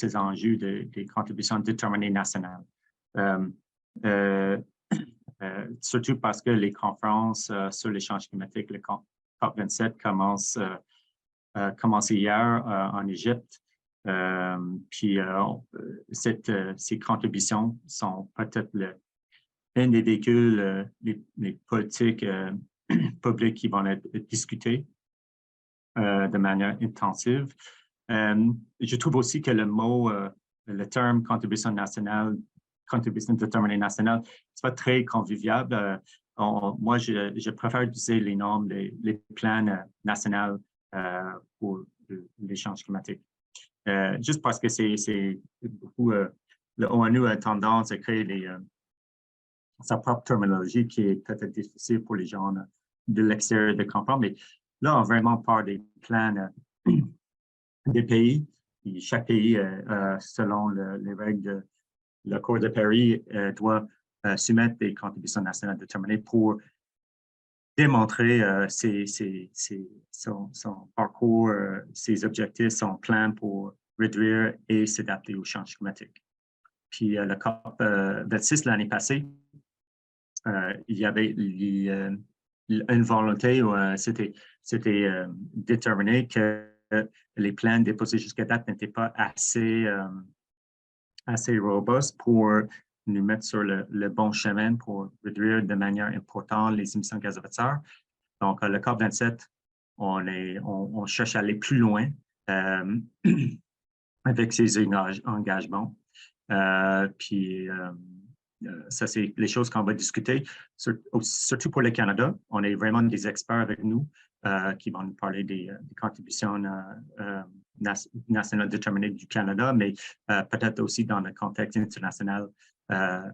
ces enjeux des contributions déterminées nationales. Surtout parce que les conférences sur les changements climatiques, le COP27 commence hier en Égypte. Puis ces contributions sont peut-être un des véhicules, les politiques publiques qui vont être discutées de manière intensive. Je trouve aussi que le terme contribution nationale, contribution déterminée nationale, c'est pas très convivial. Moi, je préfère utiliser les normes, les plans nationaux pour l'échange climatique. Juste parce que c'est beaucoup, le ONU a tendance à créer sa propre terminologie qui est peut-être difficile pour les gens de l'extérieur de comprendre. Mais là, on vraiment parle des plans des pays. Et chaque pays, selon les règles de l'accord de Paris, doit soumettre des contributions nationales déterminées pour démontrer son parcours, ses objectifs, son plan pour réduire et s'adapter au changement climatique. Puis le COP26 l'année passée, il y avait une volonté où c'était déterminé que les plans déposés jusqu'à date n'étaient pas assez robustes pour nous mettre sur le bon chemin pour réduire de manière importante les émissions de gaz à effet de serre. Donc, le COP27, on cherche à aller plus loin avec ces engagements. Puis, ça, c'est les choses qu'on va discuter, surtout pour le Canada. On est vraiment des experts avec nous qui vont nous parler des contributions nationales déterminées du Canada, mais peut-être aussi dans le contexte international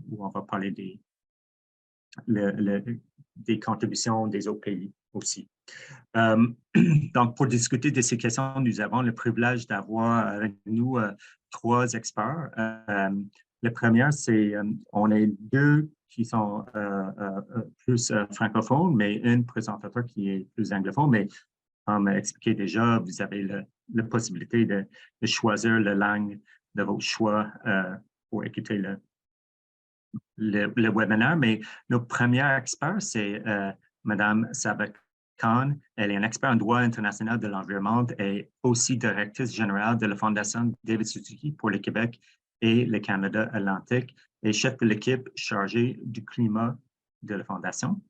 où on va parler des contributions des autres pays aussi. Donc, pour discuter de ces questions, nous avons le privilège d'avoir avec nous 3 experts. Le premier, c'est, on est 2 qui sont plus francophones, mais un présentateur qui est plus anglophone. Mais comme expliqué déjà, vous avez la possibilité de choisir la langue de votre choix pour écouter le webinaire. Mais notre premier expert, c'est Mme Saba Khan. Elle est une experte en droit international de l'environnement et aussi directrice générale de la Fondation David Suzuki pour le Québec et le Canada Atlantique et chef de l'équipe chargée du climat de la Fondation.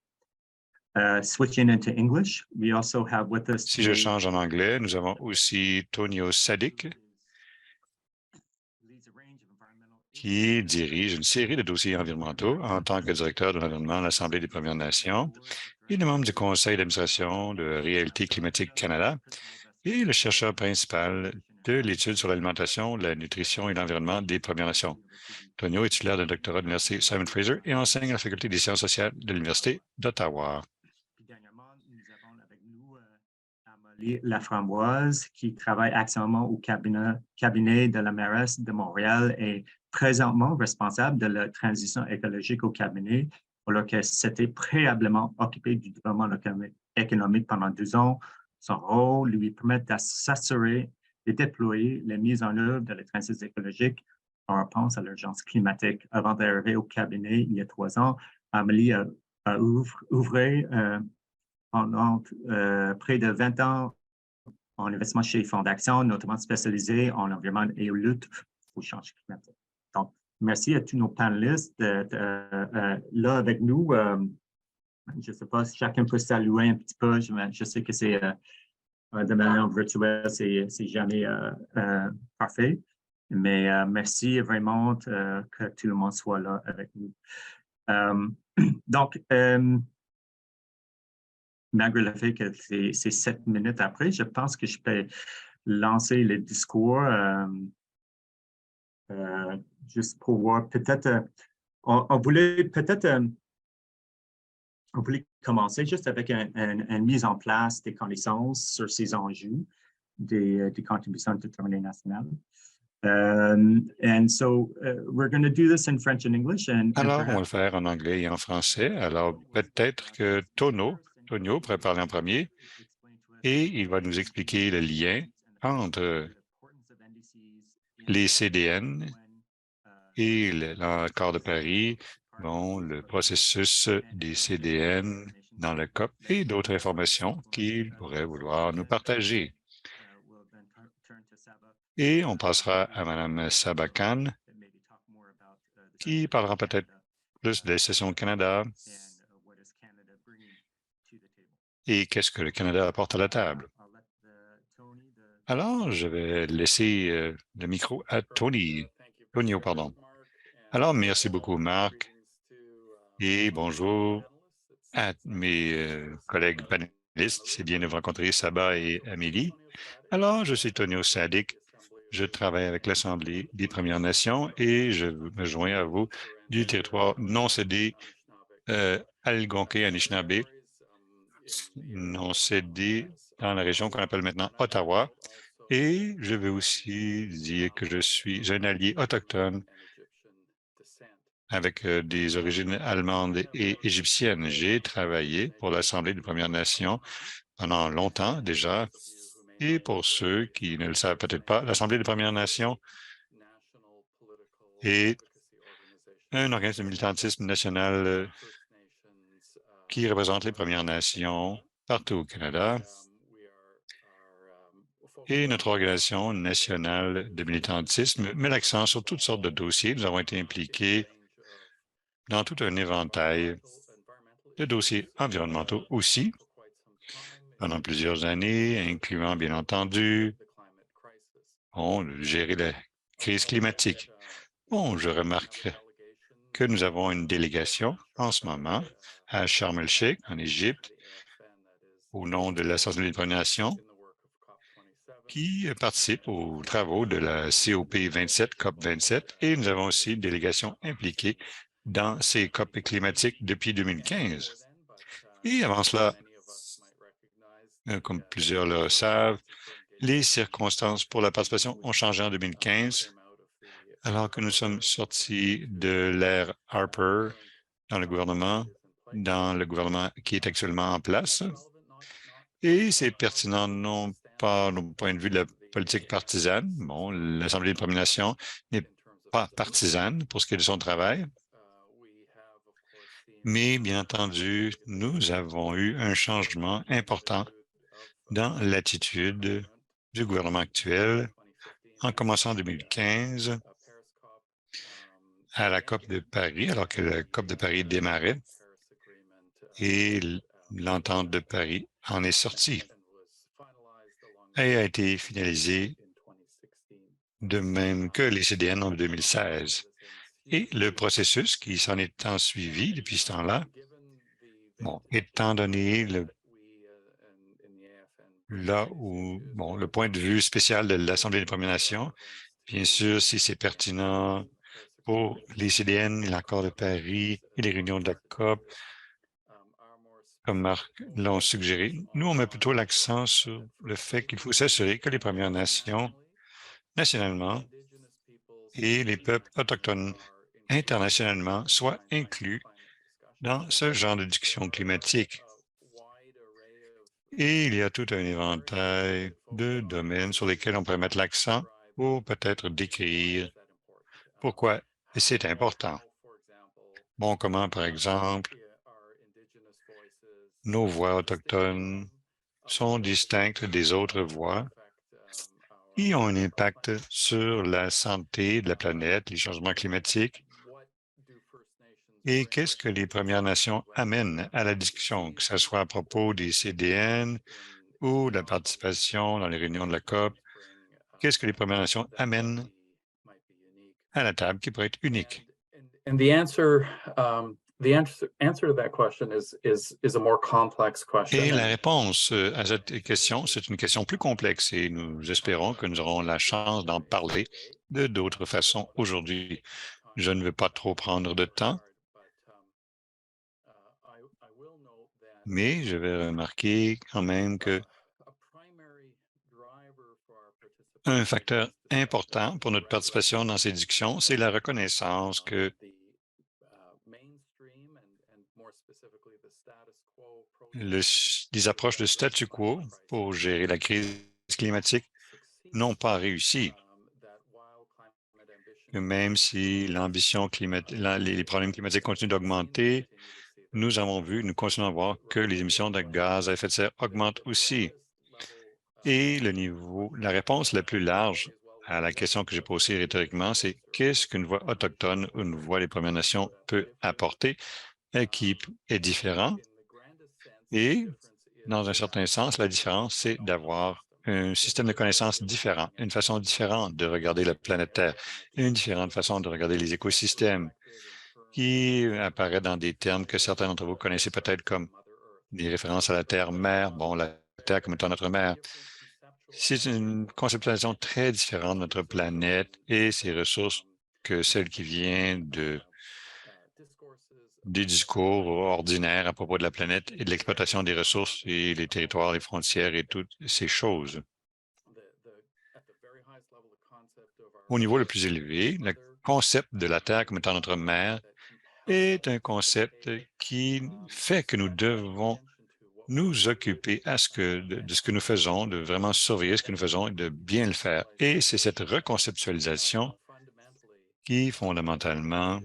Switching into English, we also have with us. Si je change en anglais, nous avons aussi Tonio Sadik, qui dirige une série de dossiers environnementaux en tant que directeur de l'environnement à l'Assemblée des Premières Nations. Il est membre du conseil d'administration de Réalité climatique Canada et le chercheur principal de l'étude sur l'alimentation, la nutrition et l'environnement des Premières Nations. Tonio est titulaire d'un doctorat de l'Université Simon Fraser et enseigne à la Faculté des sciences sociales de l'Université d'Ottawa. Dernièrement, nous avons avec nous Amélie Laframboise qui travaille actuellement au cabinet de la mairesse de Montréal et présentement responsable de la transition écologique au cabinet, alors qu'elle s'était préalablement occupée du développement économique pendant 2 ans. Son rôle lui permet de s'assurer de déployer la mise en œuvre de la transition écologique en réponse à l'urgence climatique. Avant d'arriver au cabinet il y a 3 ans, Amélie a œuvré pendant près de 20 ans en investissement chez Fonds d'Action, notamment spécialisé en environnement et lutte au changement climatique. Donc, merci à tous nos panélistes d'être là avec nous. Je ne sais pas si chacun peut saluer un petit peu. Je sais que c'est de manière virtuelle, c'est jamais parfait. Mais merci vraiment que tout le monde soit là avec nous. Donc, malgré le fait que c'est 7 minutes après, je pense que je peux lancer le discours juste pour voir peut-être, on voulait peut-être, on voulait commencer juste avec une mise en place des connaissances sur ces enjeux des contributions déterminées nationales. And so we're going to do this in French and English. Alors, on va le faire en anglais et en français. Alors, peut-être que Tonio pourrait parler en premier et il va nous expliquer le lien entre les CDN et l'accord de Paris, bon, le processus des CDN dans le COP et d'autres informations qu'ils pourraient vouloir nous partager. Et on passera à Mme Sabakan, qui parlera peut-être plus des sessions au Canada et qu'est-ce que le Canada apporte à la table. Alors, je vais laisser le micro à Tonio, pardon. Alors, merci beaucoup, Marc, et bonjour à mes collègues panélistes. C'est bien de vous rencontrer, Saba et Amélie. Alors, je suis Tonio Sadik. Je travaille avec l'Assemblée des Premières Nations et je me joins à vous du territoire non cédé Algonquin-Anishinaabe, non cédé dans la région qu'on appelle maintenant Ottawa. Et je veux aussi dire que je suis un allié autochtone avec des origines allemandes et égyptiennes. J'ai travaillé pour l'Assemblée des Premières Nations pendant longtemps déjà. Et pour ceux qui ne le savent peut-être pas, l'Assemblée des Premières Nations est un organisme de militantisme national qui représente les Premières Nations partout au Canada. Et notre organisation nationale de militantisme met l'accent sur toutes sortes de dossiers. Nous avons été impliqués dans tout un éventail de dossiers environnementaux aussi pendant plusieurs années, incluant bien entendu gérer la crise climatique. Bon, je remarque que nous avons une délégation en ce moment à Sharm el-Sheikh, en Égypte, au nom de l'Assemblée des Premières Nations, qui participe aux travaux de la COP 27, COP 27, et nous avons aussi une délégation impliquée dans ces COP climatiques depuis 2015. Et avant cela, comme plusieurs le savent, les circonstances pour la participation ont changé en 2015, alors que nous sommes sortis de l'ère Harper dans le gouvernement qui est actuellement en place. Et c'est pertinent non pas au point de vue de la politique partisane. Bon, l'Assemblée des Premières Nations n'est pas partisane pour ce qui est de son travail. Mais bien entendu, nous avons eu un changement important dans l'attitude du gouvernement actuel en commençant en 2015 à la COP de Paris, alors que la COP de Paris démarrait et l'entente de Paris en est sortie et a été finalisée de même que les CDN en 2016. Et le processus qui s'en est suivi depuis ce temps-là, bon, étant donné le point de vue spécial de l'Assemblée des Premières Nations, bien sûr, si c'est pertinent pour les CDN, l'accord de Paris et les réunions de la COP, comme Marc l'ont suggéré, nous, on met plutôt l'accent sur le fait qu'il faut s'assurer que les Premières Nations, nationalement, et les peuples autochtones internationalement soient inclus dans ce genre de discussion climatique. Et il y a tout un éventail de domaines sur lesquels on pourrait mettre l'accent pour peut-être décrire pourquoi c'est important. Bon, comment, par exemple, nos voix autochtones sont distinctes des autres voix qui ont un impact sur la santé de la planète, les changements climatiques. Et qu'est-ce que les Premières Nations amènent à la discussion, que ce soit à propos des CDN ou de la participation dans les réunions de la COP? Qu'est-ce que les Premières Nations amènent à la table qui pourrait être unique? And the answer to that question is a more complex question. Et la réponse à cette question, c'est une question plus complexe et nous espérons que nous aurons la chance d'en parler de d'autres façons aujourd'hui. Je ne veux pas trop prendre de temps, mais je vais remarquer quand même que un facteur important pour notre participation dans ces discussions, c'est la reconnaissance que les approches de statu quo pour gérer la crise climatique n'ont pas réussi. que même si l'ambition climatique, les problèmes climatiques continuent d'augmenter, nous avons vu, nous continuons à voir que les émissions de gaz à effet de serre augmentent aussi. Et la réponse la plus large à la question que j'ai posée rhétoriquement, c'est qu'est-ce qu'une voix autochtone ou une voix des Premières Nations peut apporter qui est différent? Et dans un certain sens, la différence, c'est d'avoir un système de connaissances différent, une façon différente de regarder la planète Terre, une différente façon de regarder les écosystèmes qui apparaît dans des termes que certains d'entre vous connaissez peut-être comme des références à la Terre-mère, bon, la Terre comme étant notre mère. C'est une conceptualisation très différente de notre planète et ses ressources que celle qui vient des discours ordinaires à propos de la planète et de l'exploitation des ressources et les territoires, les frontières et toutes ces choses. Au niveau le plus élevé, le concept de la Terre comme étant notre mère est un concept qui fait que nous devons nous occuper de ce que nous faisons, de vraiment surveiller ce que nous faisons et de bien le faire. Et c'est cette reconceptualisation qui, fondamentalement,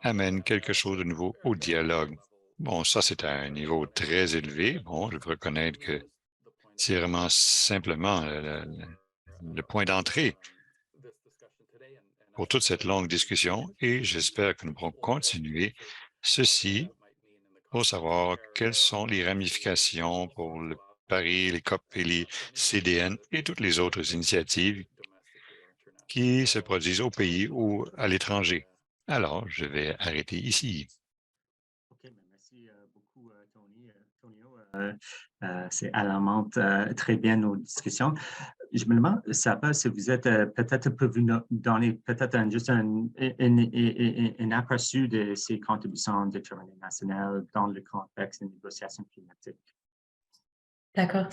amène quelque chose de nouveau au dialogue. Bon, ça, c'est à un niveau très élevé. Bon, je peux reconnaître que c'est vraiment simplement le point d'entrée pour toute cette longue discussion et j'espère que nous pourrons continuer ceci pour savoir quelles sont les ramifications pour le Paris, les COP et les CDN et toutes les autres initiatives qui se produisent au pays ou à l'étranger. Alors, je vais arrêter ici. OK, merci beaucoup, Tony. Tonio, c'est alarmant très bien nos discussions. Je me demande, Saba, si vous êtes peut-être peut vous donner peut-être juste un aperçu de ces contributions déterminées nationales dans le contexte des négociations climatiques. D'accord.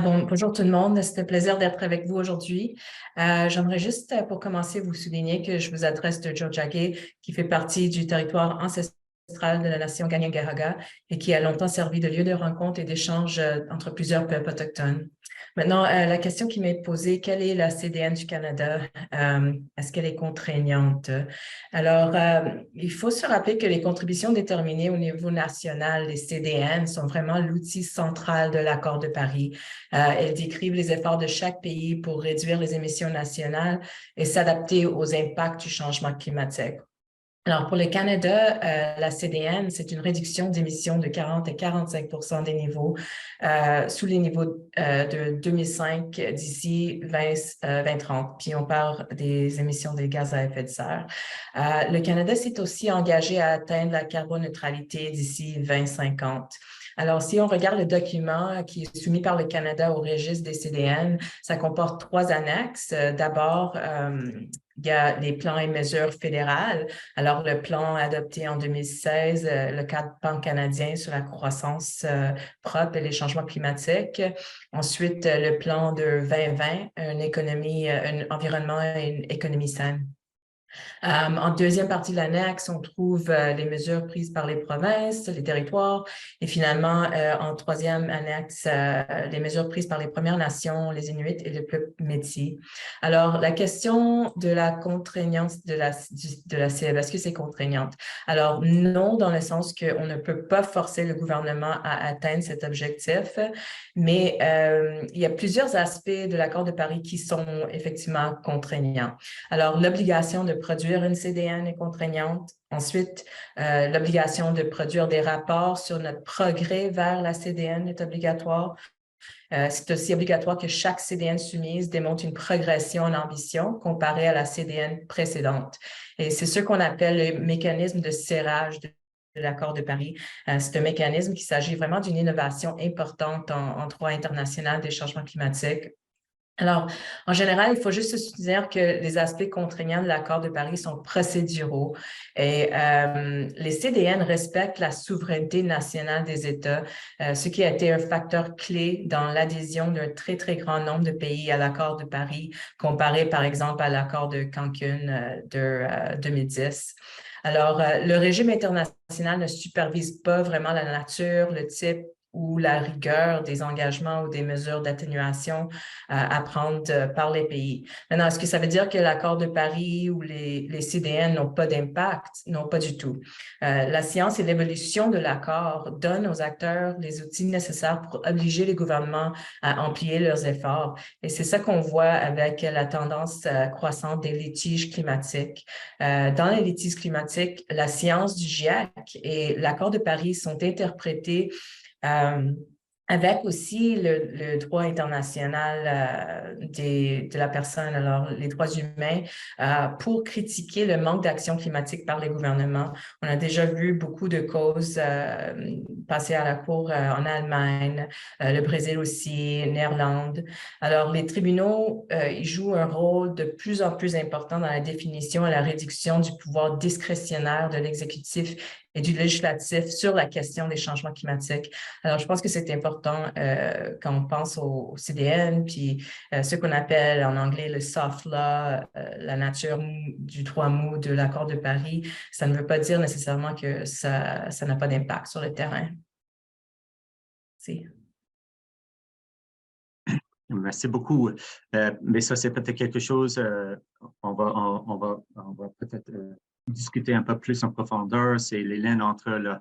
Bonjour tout le monde. C'est un plaisir d'être avec vous aujourd'hui. J'aimerais juste, pour commencer, vous souligner que je vous adresse de Tiohtià:ke, qui fait partie du territoire ancestral de la nation Kanien'kehá:ka et qui a longtemps servi de lieu de rencontre et d'échange entre plusieurs peuples autochtones. Maintenant, la question qui m'est posée, quelle est la CDN du Canada? Est-ce qu'elle est contraignante? Alors, il faut se rappeler que les contributions déterminées au niveau national, les CDN, sont vraiment l'outil central de l'accord de Paris. Elles décrivent les efforts de chaque pays pour réduire les émissions nationales et s'adapter aux impacts du changement climatique. Alors, pour le Canada, la CDN, c'est une réduction d'émissions de 40 à 45 des niveaux sous les niveaux de 2005 d'ici 2030. Puis, on parle des émissions de gaz à effet de serre. Le Canada s'est aussi engagé à atteindre la carboneutralité d'ici 2050. Alors, si on regarde le document qui est soumis par le Canada au registre des CDN, ça comporte 3 annexes. D'abord, il y a les plans et mesures fédérales. Alors, le plan adopté en 2016, le cadre pan-canadien sur la croissance propre et les changements climatiques. Ensuite, le plan de 2020, un environnement et une économie saine. En deuxième partie de l'annexe, on trouve les mesures prises par les provinces, les territoires, et finalement, en troisième annexe, les mesures prises par les Premières Nations, les Inuits et le peuple métis. Alors, la question de la contraignance de la CEB, est-ce que c'est contraignante? Alors, non, dans le sens qu'on ne peut pas forcer le gouvernement à atteindre cet objectif, mais il y a plusieurs aspects de l'accord de Paris qui sont effectivement contraignants. Alors, l'obligation de produire une CDN est contraignante. Ensuite, l'obligation de produire des rapports sur notre progrès vers la CDN est obligatoire. C'est aussi obligatoire que chaque CDN soumise démontre une progression en ambition comparée à la CDN précédente. Et c'est ce qu'on appelle le mécanisme de serrage de l'accord de Paris. C'est un mécanisme qui s'agit vraiment d'une innovation importante en droit international des changements climatiques. Alors, en général, il faut juste se souvenir que les aspects contraignants de l'accord de Paris sont procéduraux et les CDN respectent la souveraineté nationale des États, ce qui a été un facteur clé dans l'adhésion d'un très, très grand nombre de pays à l'accord de Paris, comparé par exemple à l'accord de Cancun de 2010. Alors, le régime international ne supervise pas vraiment la nature, le type ou la rigueur des engagements ou des mesures d'atténuation à prendre par les pays. Maintenant, est-ce que ça veut dire que l'accord de Paris ou les CDN n'ont pas d'impact? Non, pas du tout. La science et l'évolution de l'accord donnent aux acteurs les outils nécessaires pour obliger les gouvernements à amplier leurs efforts. Et c'est ça qu'on voit avec la tendance croissante des litiges climatiques. Dans les litiges climatiques, la science du GIEC et l'accord de Paris sont interprétés avec aussi le droit international de la personne, alors les droits humains, pour critiquer le manque d'action climatique par les gouvernements. On a déjà vu beaucoup de causes passer à la Cour en Allemagne, le Brésil aussi, l'Irlande. Alors, les tribunaux, ils jouent un rôle de plus en plus important dans la définition et la réduction du pouvoir discrétionnaire de l'exécutif et du législatif sur la question des changements climatiques. Alors, je pense que c'est important quand on pense au CDN, puis ce qu'on appelle en anglais le soft law, la nature du droit mou de l'accord de Paris. Ça ne veut pas dire nécessairement que ça n'a pas d'impact sur le terrain. Merci beaucoup. Mais ça, c'est peut-être quelque chose, on va peut-être discuter un peu plus en profondeur. C'est les liens entre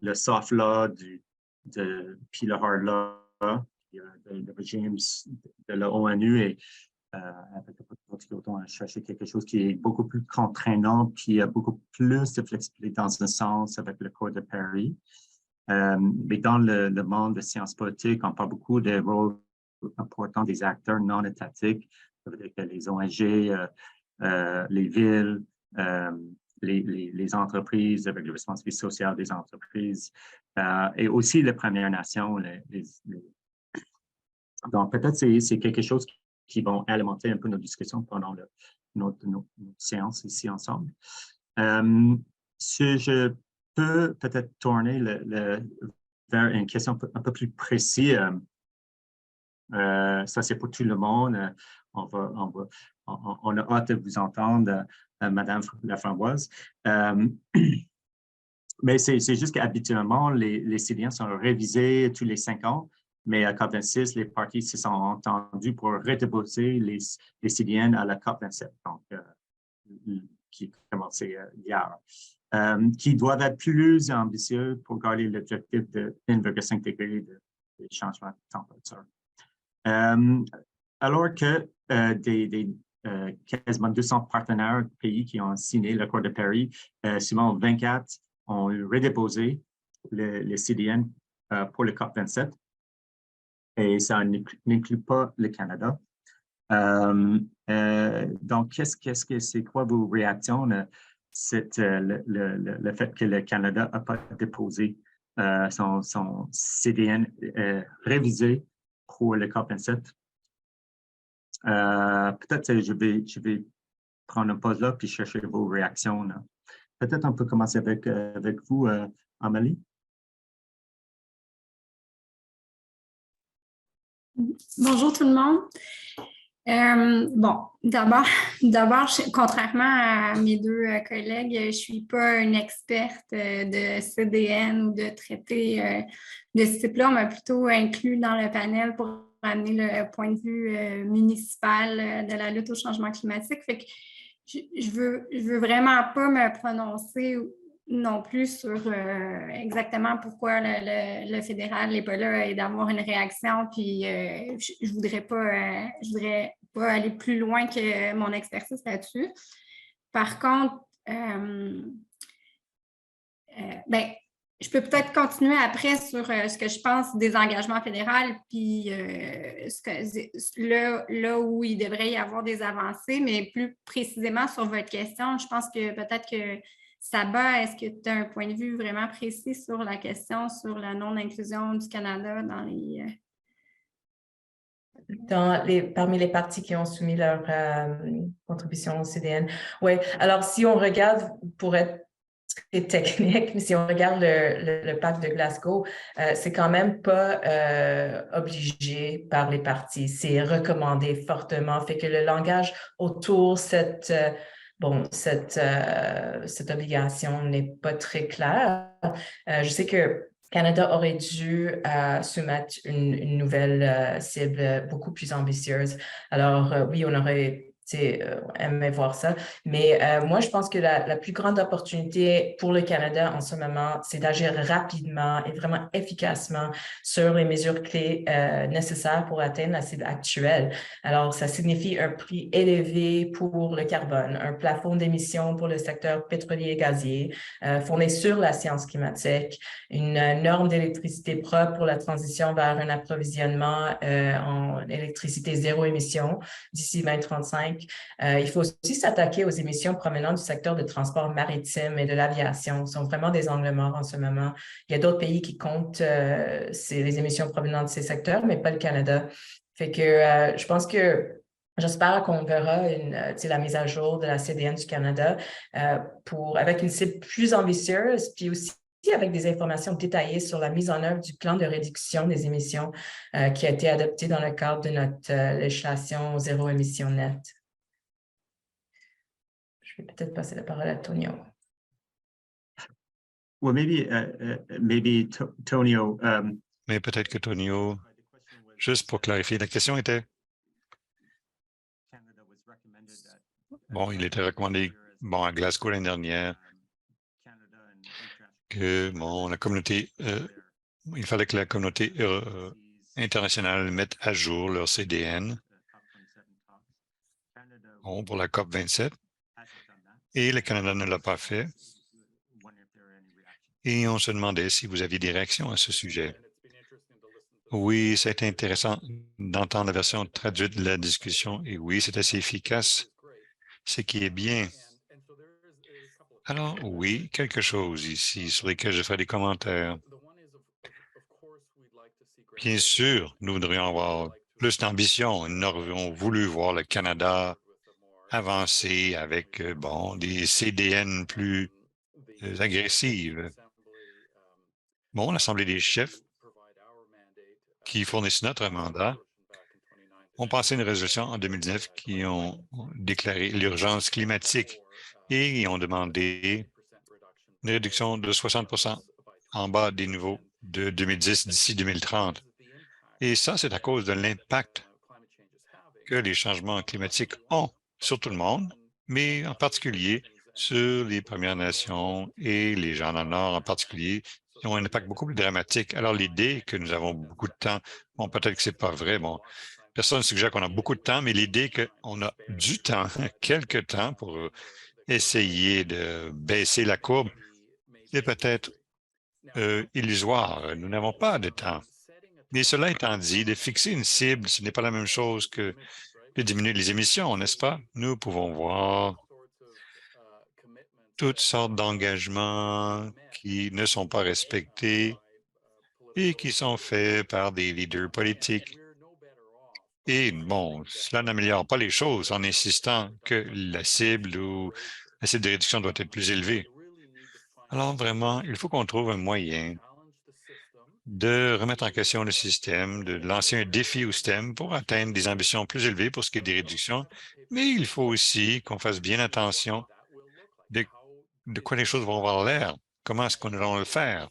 le soft law puis le hard law, le régime de l'ONU et avec le protocole de Kyoto, on a cherché quelque chose qui est beaucoup plus contraignant, qui a beaucoup plus de flexibilité dans un sens avec le Code de Paris. Mais dans le monde de sciences politiques, on parle beaucoup des rôles importants des acteurs non étatiques, ça veut dire que les ONG, les villes, les entreprises avec la responsabilité sociale des entreprises et aussi les Premières Nations. Donc, peut-être c'est quelque chose qui vont alimenter un peu nos discussions pendant notre séance ici ensemble. Si je peux peut-être tourner vers une question un peu plus précise. Ça, c'est pour tout le monde. On a hâte de vous entendre, Madame Laframboise. Mais c'est juste qu'habituellement, les CDN sont révisés tous les 5 ans, mais à COP26, les parties se sont entendues pour redéposer les CDN à la COP27, donc, qui a commencé hier, qui doivent être plus ambitieux pour garder l'objectif de 1,5 degré de changement de température. Alors que quasiment 200 partenaires pays qui ont signé l'accord de Paris, seulement 24 ont redéposé le CDN pour le COP27 et ça n'inclut pas le Canada. Donc, c'est quoi vos réactions le fait que le Canada n'a pas déposé son CDN révisé pour le COP27. Peut-être je vais prendre une pause là puis chercher vos réactions. Peut-être on peut commencer avec vous, Amélie. Bonjour tout le monde. Bon, d'abord, contrairement à mes deux collègues, je ne suis pas une experte de CDN ou de traités de ce type-là. On m'a plutôt inclus dans le panel pour amener le point de vue municipal de la lutte au changement climatique. Fait que je veux vraiment pas me prononcer non plus sur exactement pourquoi le fédéral n'est pas là et d'avoir une réaction. Puis je voudrais pas aller plus loin que mon expertise là-dessus. Par contre, je peux peut-être continuer après sur ce que je pense des engagements fédéraux, puis là où il devrait y avoir des avancées, mais plus précisément sur votre question, je pense que peut-être que Saba, est-ce que tu as un point de vue vraiment précis sur la question sur la non-inclusion du Canada parmi les partis qui ont soumis leur contribution au CDN? Oui, alors si on regarde, pour être très technique, mais si on regarde le pacte de Glasgow, c'est quand même pas obligé par les partis, c'est recommandé fortement, fait que le langage autour cette obligation n'est pas très clair. Je sais que Canada aurait dû soumettre une nouvelle cible beaucoup plus ambitieuse. Alors, oui, on aurait aimé voir ça. Mais moi, je pense que la plus grande opportunité pour le Canada en ce moment, c'est d'agir rapidement et vraiment efficacement sur les mesures clés nécessaires pour atteindre la cible actuelle. Alors, ça signifie un prix élevé pour le carbone, un plafond d'émissions pour le secteur pétrolier et gazier, fondé sur la science climatique, une norme d'électricité propre pour la transition vers un approvisionnement en électricité zéro émission d'ici 2035. Il faut aussi s'attaquer aux émissions provenant du secteur de transport maritime et de l'aviation. Ce sont vraiment des angles morts en ce moment. Il y a d'autres pays qui comptent les émissions provenant de ces secteurs, mais pas le Canada. Fait que je pense que j'espère qu'on verra la mise à jour de la CDN du Canada avec une cible plus ambitieuse, puis aussi avec des informations détaillées sur la mise en œuvre du plan de réduction des émissions qui a été adopté dans le cadre de notre législation zéro émission nette. Je vais peut-être passer la parole à Tonio. Well, maybe Tonio. Mais peut-être que Tonio, juste pour clarifier, la question était, bon, il était recommandé, bon, à Glasgow l'année dernière, que, bon, la communauté, il fallait que la communauté internationale mette à jour leur CDN, bon, pour la COP27, et le Canada ne l'a pas fait. Et on se demandait si vous aviez des réactions à ce sujet. Oui, ça a été intéressant d'entendre la version traduite de la discussion. Et oui, c'est assez efficace, ce qui est bien. Alors, oui, quelque chose ici sur lesquels je ferai des commentaires. Bien sûr, nous voudrions avoir plus d'ambition. Nous aurions voulu voir le Canada avancer avec, bon, des CDN plus agressives. Bon, l'Assemblée des chefs qui fournissent notre mandat ont passé une résolution en 2019 qui ont déclaré l'urgence climatique et ils ont demandé une réduction de 60% en bas des niveaux de 2010 d'ici 2030. Et ça, c'est à cause de l'impact que les changements climatiques ont sur tout le monde, mais en particulier sur les Premières Nations et les gens dans le Nord en particulier, qui ont un impact beaucoup plus dramatique. Alors, l'idée que nous avons beaucoup de temps, bon, peut-être que c'est pas vrai, bon, personne ne suggère qu'on a beaucoup de temps, mais l'idée qu'on a du temps, quelques temps pour essayer de baisser la courbe est peut-être illusoire. Nous n'avons pas de temps. Mais cela étant dit, de fixer une cible, ce n'est pas la même chose que de diminuer les émissions, n'est-ce pas? Nous pouvons voir toutes sortes d'engagements qui ne sont pas respectés et qui sont faits par des leaders politiques. Et bon, cela n'améliore pas les choses en insistant que la cible ou la cible de réduction doit être plus élevée. Alors vraiment, il faut qu'on trouve un moyen de remettre en question le système, de lancer un défi au système pour atteindre des ambitions plus élevées pour ce qui est des réductions, mais il faut aussi qu'on fasse bien attention de quoi les choses vont avoir l'air, comment est-ce qu'on va le faire.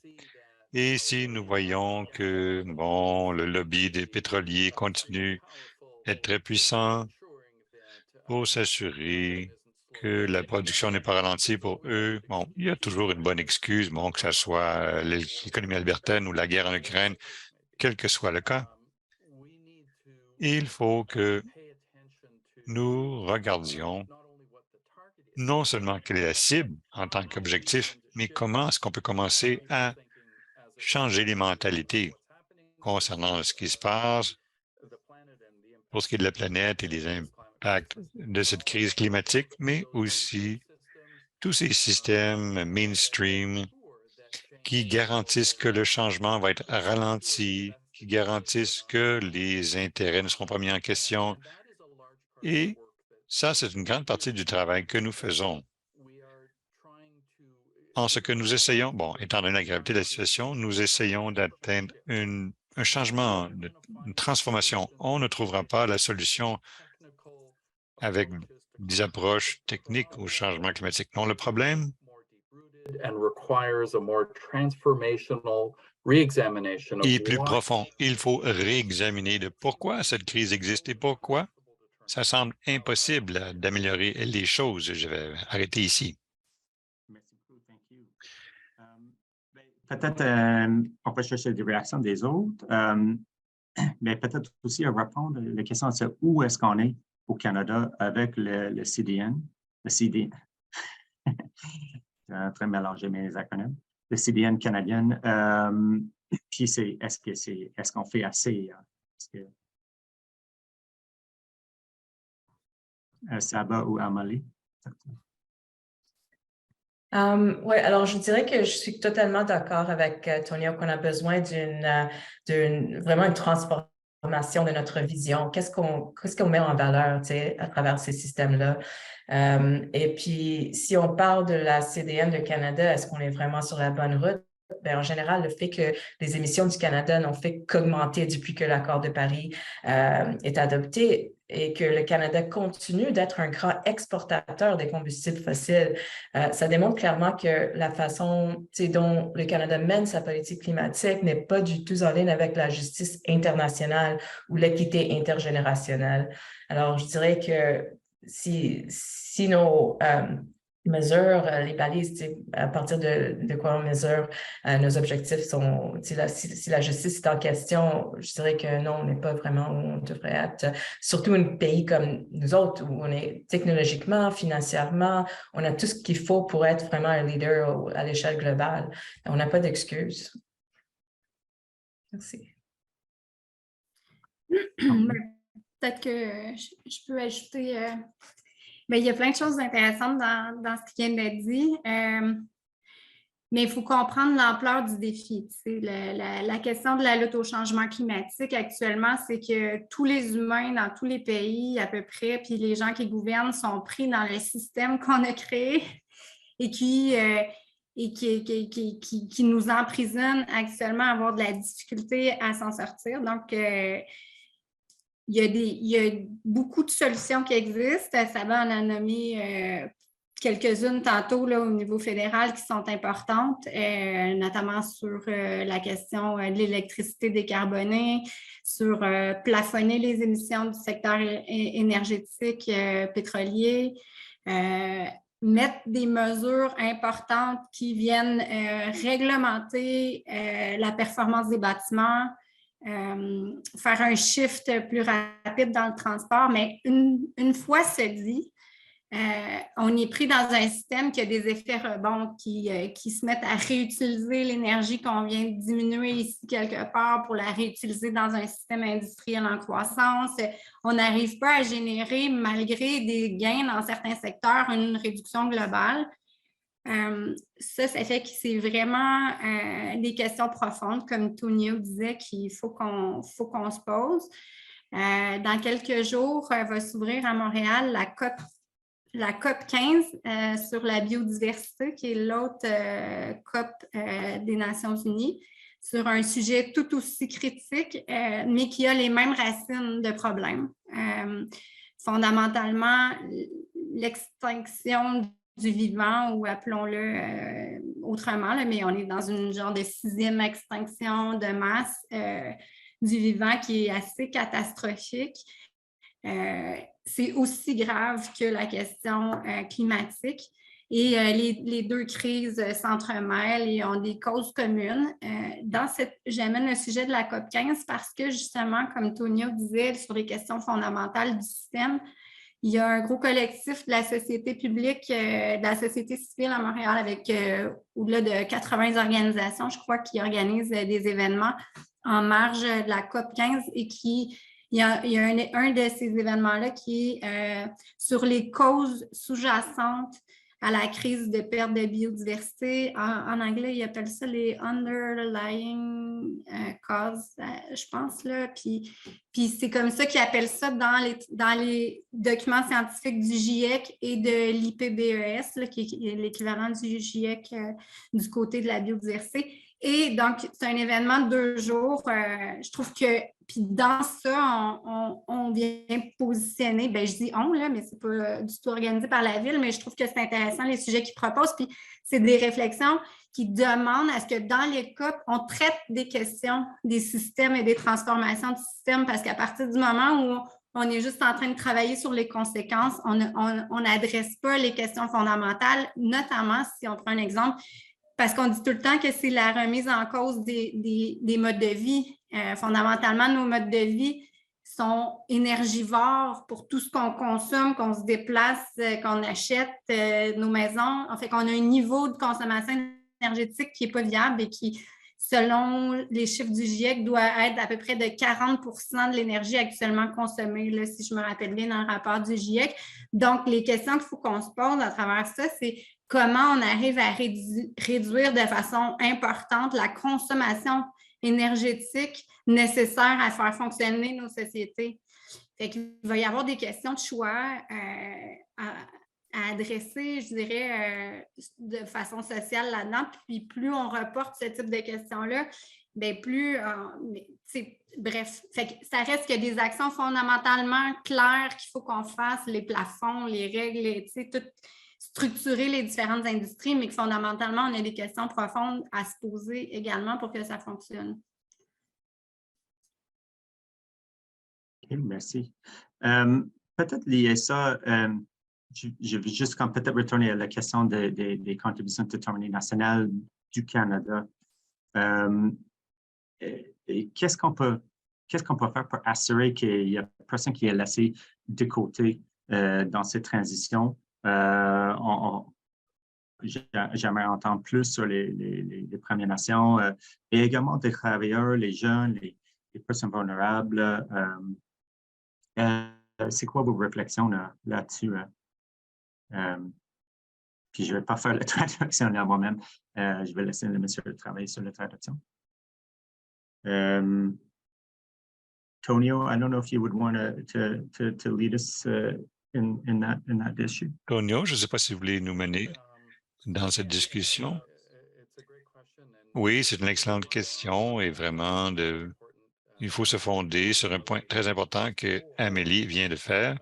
Et si nous voyons que, bon, le lobby des pétroliers continue d'être très puissant pour s'assurer que la production n'est pas ralentie pour eux, bon, il y a toujours une bonne excuse, bon, que ce soit l'économie albertaine ou la guerre en Ukraine, quel que soit le cas. Il faut que nous regardions non seulement quelle est la cible en tant qu'objectif, mais comment est-ce qu'on peut commencer à changer les mentalités concernant ce qui se passe pour ce qui est de la planète et les impacts de cette crise climatique, mais aussi tous ces systèmes mainstream qui garantissent que le changement va être ralenti, qui garantissent que les intérêts ne seront pas mis en question. Et ça, c'est une grande partie du travail que nous faisons. En ce que nous essayons, bon, étant donné la gravité de la situation, nous essayons d'atteindre un changement, une transformation. On ne trouvera pas la solution avec des approches techniques au changement climatique. Non, le problème, and requires a more transformational re-examination et of plus why profond. Il faut réexaminer de pourquoi cette crise existe et pourquoi ça semble impossible d'améliorer les choses. Je vais arrêter ici. Merci beaucoup, thank you. Peut-être on peut chercher des réactions des autres, mais peut-être aussi répondre à la question de où est-ce qu'on est au Canada avec le CDN, le CDN. Je suis en train de mélanger mes acronymes. Le CDN canadien. Puis est-ce qu'on fait assez? Saba ou Amalie? Oui, alors je dirais que je suis totalement d'accord avec Tonia qu'on a besoin vraiment une transformation de notre vision. Qu'est-ce qu'on met en valeur, tu sais, à travers ces systèmes-là? Et puis, si on parle de la CDN de Canada, est-ce qu'on est vraiment sur la bonne route? Bien, en général, le fait que les émissions du Canada n'ont fait qu'augmenter depuis que l'accord de Paris est adopté et que le Canada continue d'être un grand exportateur des combustibles fossiles, ça démontre clairement que la façon dont le Canada mène sa politique climatique n'est pas du tout en ligne avec la justice internationale ou l'équité intergénérationnelle. Alors, je dirais que si nos mesures, les balises, à partir de quoi on mesure nos objectifs sont, si la justice est en question, je dirais que non, on n'est pas vraiment où on devrait être. Surtout un pays comme nous autres, où on est technologiquement, financièrement, on a tout ce qu'il faut pour être vraiment un leader à l'échelle globale. On n'a pas d'excuses. Merci. Peut-être que je peux ajouter... il y a plein de choses intéressantes dans ce qui vient d'être dit, mais il faut comprendre l'ampleur du défi. La question de la lutte au changement climatique actuellement, c'est que tous les humains dans tous les pays à peu près, puis les gens qui gouvernent sont pris dans le système qu'on a créé et qui nous emprisonnent actuellement à avoir de la difficulté à s'en sortir. Donc, il y a beaucoup de solutions qui existent. Ça va en a nommé quelques-unes tantôt là, au niveau fédéral qui sont importantes, notamment sur la question de l'électricité décarbonée, sur plafonner les émissions du secteur énergétique pétrolier, mettre des mesures importantes qui viennent réglementer la performance des bâtiments, faire un shift plus rapide dans le transport, mais une fois ce dit, on est pris dans un système qui a des effets rebonds, qui se mettent à réutiliser l'énergie qu'on vient de diminuer ici quelque part pour la réutiliser dans un système industriel en croissance. On n'arrive pas à générer, malgré des gains dans certains secteurs, une réduction globale. Ça fait que c'est vraiment des questions profondes, comme Tonia disait, qu'il faut qu'on se pose. Dans quelques jours, va s'ouvrir à Montréal la COP 15 sur la biodiversité, qui est l'autre COP des Nations unies, sur un sujet tout aussi critique, mais qui a les mêmes racines de problèmes. Fondamentalement, l'extinction du vivant, ou appelons-le autrement, là, mais on est dans une genre de 6e extinction de masse du vivant qui est assez catastrophique. C'est aussi grave que la question climatique. Et les deux crises s'entremêlent et ont des causes communes. J'amène le sujet de la COP 15 parce que, justement, comme Tonia disait, sur les questions fondamentales du système, il y a un gros collectif de la société publique, de la société civile à Montréal avec au-delà de 80 organisations, je crois, qui organisent des événements en marge de la COP 15 et il y a un de ces événements-là qui est sur les causes sous-jacentes à la crise de perte de biodiversité. En anglais, ils appellent ça les underlying causes, je pense, là. Puis c'est comme ça qu'ils appellent ça dans les documents scientifiques du GIEC et de l'IPBES, là, qui est l'équivalent du GIEC du côté de la biodiversité. Et donc, c'est un événement de 2 jours. Je trouve que, puis dans ça, on vient positionner, bien, je dis on, là, mais c'est pas du tout organisé par la ville, mais je trouve que c'est intéressant les sujets qu'ils proposent. Puis c'est des réflexions qui demandent à ce que dans les COP, on traite des questions des systèmes et des transformations de systèmes, parce qu'à partir du moment où on est juste en train de travailler sur les conséquences, on n'adresse pas les questions fondamentales, notamment si on prend un exemple, parce qu'on dit tout le temps que c'est la remise en cause des modes de vie. Fondamentalement, nos modes de vie sont énergivores pour tout ce qu'on consomme, qu'on se déplace, qu'on achète, nos maisons. En fait, qu'on a un niveau de consommation énergétique qui n'est pas viable et qui, selon les chiffres du GIEC, doit être à peu près de 40 de l'énergie actuellement consommée, là, si je me rappelle bien, dans le rapport du GIEC. Donc, les questions qu'il faut qu'on se pose à travers ça, c'est comment on arrive à réduire de façon importante la consommation énergétique nécessaire à faire fonctionner nos sociétés. Fait qu'il va y avoir des questions de choix à adresser, je dirais, de façon sociale là-dedans. Puis plus on reporte ce type de questions-là, bien plus, bref, fait que ça reste que des actions fondamentalement claires qu'il faut qu'on fasse, les plafonds, les règles, tout structurer les différentes industries, mais que fondamentalement, on a des questions profondes à se poser également pour que ça fonctionne. Okay, merci. Peut-être lié ça, je vais juste peut-être retourner à la question des contributions de l'autonomie nationale du Canada. Et qu'est-ce qu'on peut faire pour assurer qu'il n'y a personne qui est laissé de côté dans cette transition? J'aimerais entendre plus sur les Premières Nations et également des travailleurs, les jeunes, les personnes vulnérables. C'est quoi vos réflexions là-dessus? Puis je ne vais pas faire la traduction là moi-même. Je vais laisser le monsieur travailler sur la traduction. Tonio, I don't know if you would want to lead us in that issue. Tonio, je ne sais pas si vous voulez nous mener dans cette discussion. Oui, c'est une excellente question et vraiment, il faut se fonder sur un point très important que Amélie vient de faire.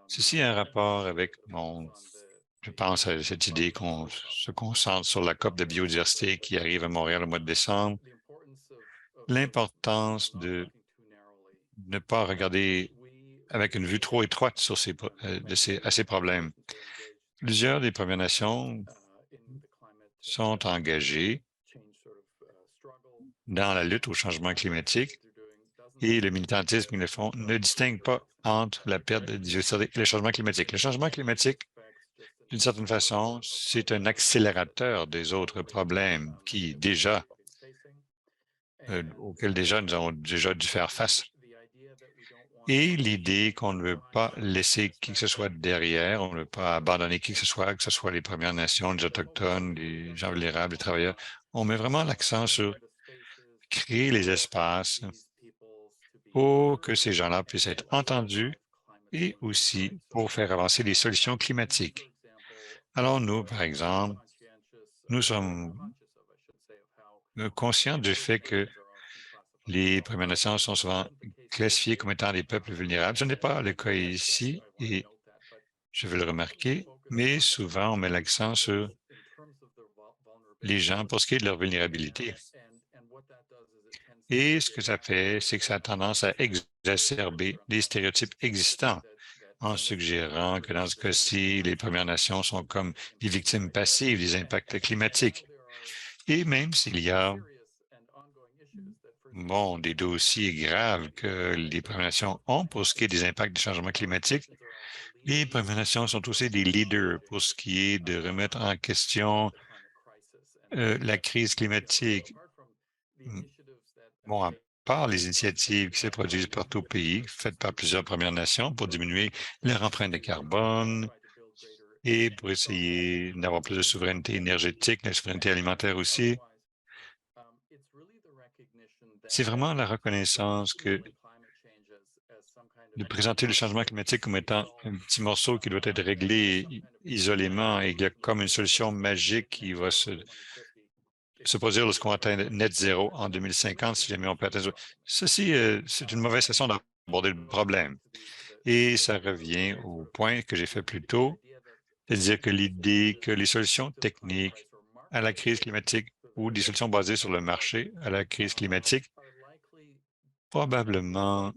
Ceci a un rapport avec je pense à cette idée qu'on se concentre sur la COP de biodiversité qui arrive à Montréal au mois de décembre. L'importance de ne pas regarder avec une vue trop étroite sur ces problèmes. Plusieurs des Premières Nations sont engagées dans la lutte au changement climatique et le militantisme qu'ils le font ne distingue pas entre la perte de biodiversité et le changement climatique. Le changement climatique, d'une certaine façon, c'est un accélérateur des autres problèmes auxquels nous avons déjà dû faire face. Et l'idée qu'on ne veut pas laisser qui que ce soit derrière, on ne veut pas abandonner qui que ce soit les Premières Nations, les Autochtones, les gens vulnérables, les travailleurs. On met vraiment l'accent sur créer les espaces pour que ces gens-là puissent être entendus et aussi pour faire avancer les solutions climatiques. Alors nous, par exemple, nous sommes conscients du fait que les Premières Nations sont souvent classifiées comme étant des peuples vulnérables. Ce n'est pas le cas ici et je veux le remarquer, mais souvent on met l'accent sur les gens pour ce qui est de leur vulnérabilité. Et ce que ça fait, c'est que ça a tendance à exacerber les stéréotypes existants en suggérant que dans ce cas-ci, les Premières Nations sont comme des victimes passives des impacts climatiques. Et même s'il y a des dossiers graves que les Premières Nations ont pour ce qui est des impacts du changement climatique, les Premières Nations sont aussi des leaders pour ce qui est de remettre en question la crise climatique. À part les initiatives qui se produisent partout au pays, faites par plusieurs Premières Nations pour diminuer leur empreinte de carbone et pour essayer d'avoir plus de souveraineté énergétique, la souveraineté alimentaire aussi, c'est vraiment la reconnaissance que de présenter le changement climatique comme étant un petit morceau qui doit être réglé isolément et qu'il y a comme une solution magique qui va se produire lorsqu'on atteint net zéro en 2050, si jamais on peut atteindre. Ceci, c'est une mauvaise façon d'aborder le problème. Et ça revient au point que j'ai fait plus tôt, c'est-à-dire que l'idée que les solutions techniques à la crise climatique ou des solutions basées sur le marché à la crise climatique probablement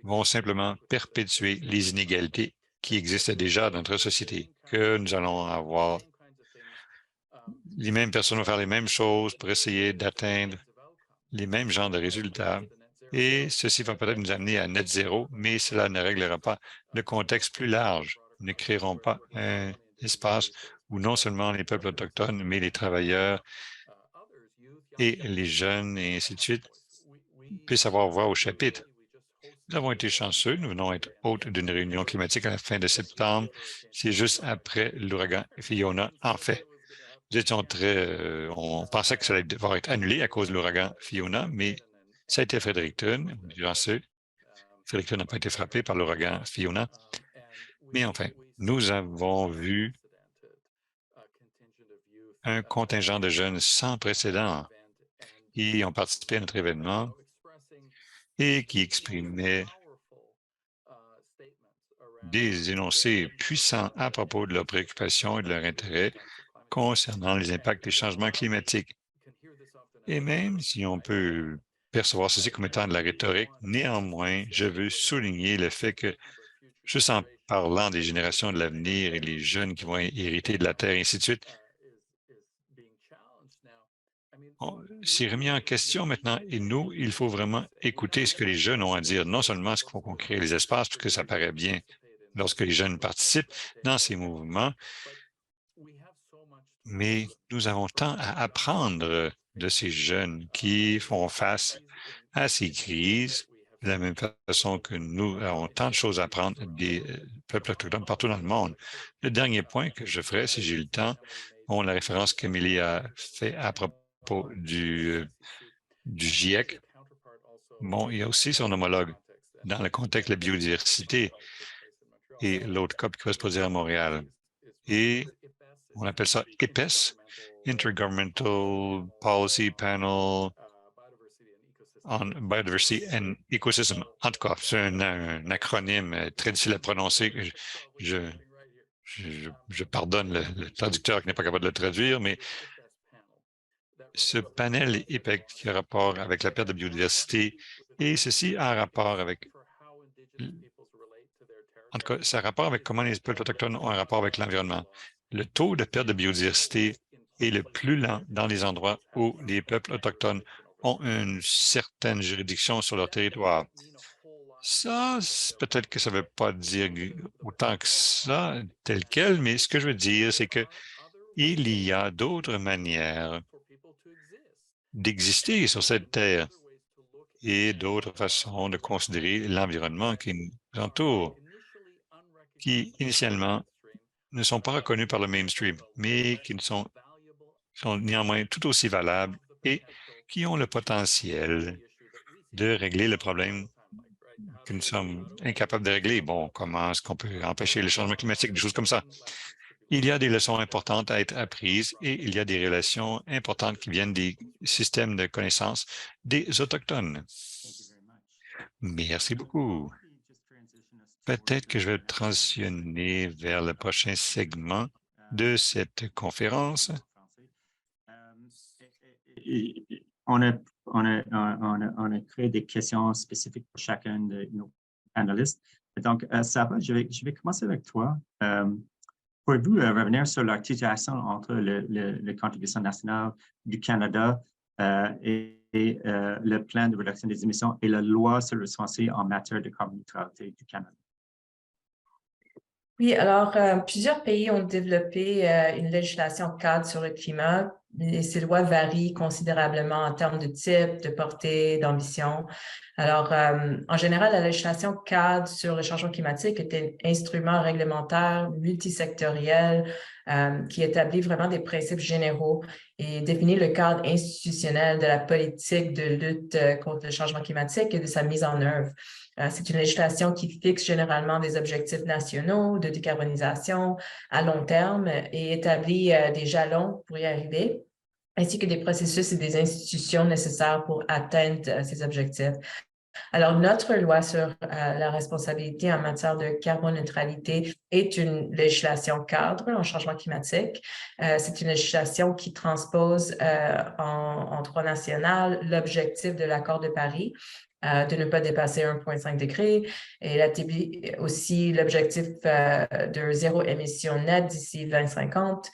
vont simplement perpétuer les inégalités qui existent déjà dans notre société, que nous allons avoir les mêmes personnes vont faire les mêmes choses pour essayer d'atteindre les mêmes genres de résultats. Et ceci va peut-être nous amener à net zéro, mais cela ne réglera pas le contexte plus large. Nous ne créerons pas un espace où non seulement les peuples autochtones, mais les travailleurs et les jeunes et ainsi de suite puissent avoir voix au chapitre. Nous avons été chanceux. Nous venons être hôtes d'une réunion climatique à la fin de septembre. C'est juste après l'ouragan Fiona. En fait, nous étions on pensait que ça allait devoir être annulé à cause de l'ouragan Fiona, mais ça a été Fredericton. Chanceux. Fredericton n'a pas été frappé par l'ouragan Fiona. Mais enfin, nous avons vu un contingent de jeunes sans précédent qui ont participé à notre événement et qui exprimaient des énoncés puissants à propos de leurs préoccupations et de leur intérêt concernant les impacts des changements climatiques. Et même si on peut percevoir ceci comme étant de la rhétorique, néanmoins, je veux souligner le fait que, juste en parlant des générations de l'avenir et les jeunes qui vont hériter de la Terre, et ainsi de suite, c'est remis en question maintenant et nous, il faut vraiment écouter ce que les jeunes ont à dire, non seulement ce qu'il faut qu'on crée les espaces, parce que ça paraît bien lorsque les jeunes participent dans ces mouvements, mais nous avons tant à apprendre de ces jeunes qui font face à ces crises, de la même façon que nous avons tant de choses à apprendre des peuples autochtones partout dans le monde. Le dernier point que je ferai, si j'ai le temps, la référence qu'Émilie a fait à propos du GIEC. Bon, il y a aussi son homologue dans le contexte de la biodiversité et l'autre COP qui va se produire à Montréal. Et on appelle ça IPES, Intergovernmental Policy Panel on Biodiversity and Ecosystem. En tout cas, c'est un acronyme très difficile à prononcer. Je pardonne le traducteur qui n'est pas capable de le traduire, mais ce panel IPEC qui a rapport avec la perte de biodiversité et ceci a rapport avec, en tout cas, ça a rapport avec comment les peuples autochtones ont un rapport avec l'environnement. Le taux de perte de biodiversité est le plus lent dans les endroits où les peuples autochtones ont une certaine juridiction sur leur territoire. Ça, peut-être que ça ne veut pas dire autant que ça, tel quel, mais ce que je veux dire, c'est qu'il y a d'autres manières d'exister sur cette terre et d'autres façons de considérer l'environnement qui nous entoure, qui initialement ne sont pas reconnus par le mainstream, mais qui sont néanmoins tout aussi valables et qui ont le potentiel de régler le problème que nous sommes incapables de régler. Bon, comment est-ce qu'on peut empêcher le changement climatique, des choses comme ça. Il y a des leçons importantes à être apprises et il y a des relations importantes qui viennent des systèmes de connaissances des Autochtones. Merci beaucoup. Peut-être que je vais transitionner vers le prochain segment de cette conférence. On a créé des questions spécifiques pour chacun de nos panélistes. Donc, Saba, je vais commencer avec toi. Pouvez-vous revenir sur l'articulation entre la contribution nationale du Canada et le plan de réduction des émissions et la loi sur le foncier en matière de carboneutralité du Canada? Oui, alors, plusieurs pays ont développé une législation cadre sur le climat et ces lois varient considérablement en termes de type, de portée, d'ambition. Alors, en général, la législation cadre sur le changement climatique est un instrument réglementaire multisectoriel qui établit vraiment des principes généraux et définit le cadre institutionnel de la politique de lutte contre le changement climatique et de sa mise en œuvre. C'est une législation qui fixe généralement des objectifs nationaux de décarbonisation à long terme et établit des jalons pour y arriver. ainsi que des processus et des institutions nécessaires pour atteindre ces objectifs. Alors, notre loi sur la responsabilité en matière de carboneutralité est une législation cadre en changement climatique. C'est une législation qui transpose en droit national l'objectif de l'accord de Paris de ne pas dépasser 1,5 degré et aussi l'objectif de zéro émission nette d'ici 2050.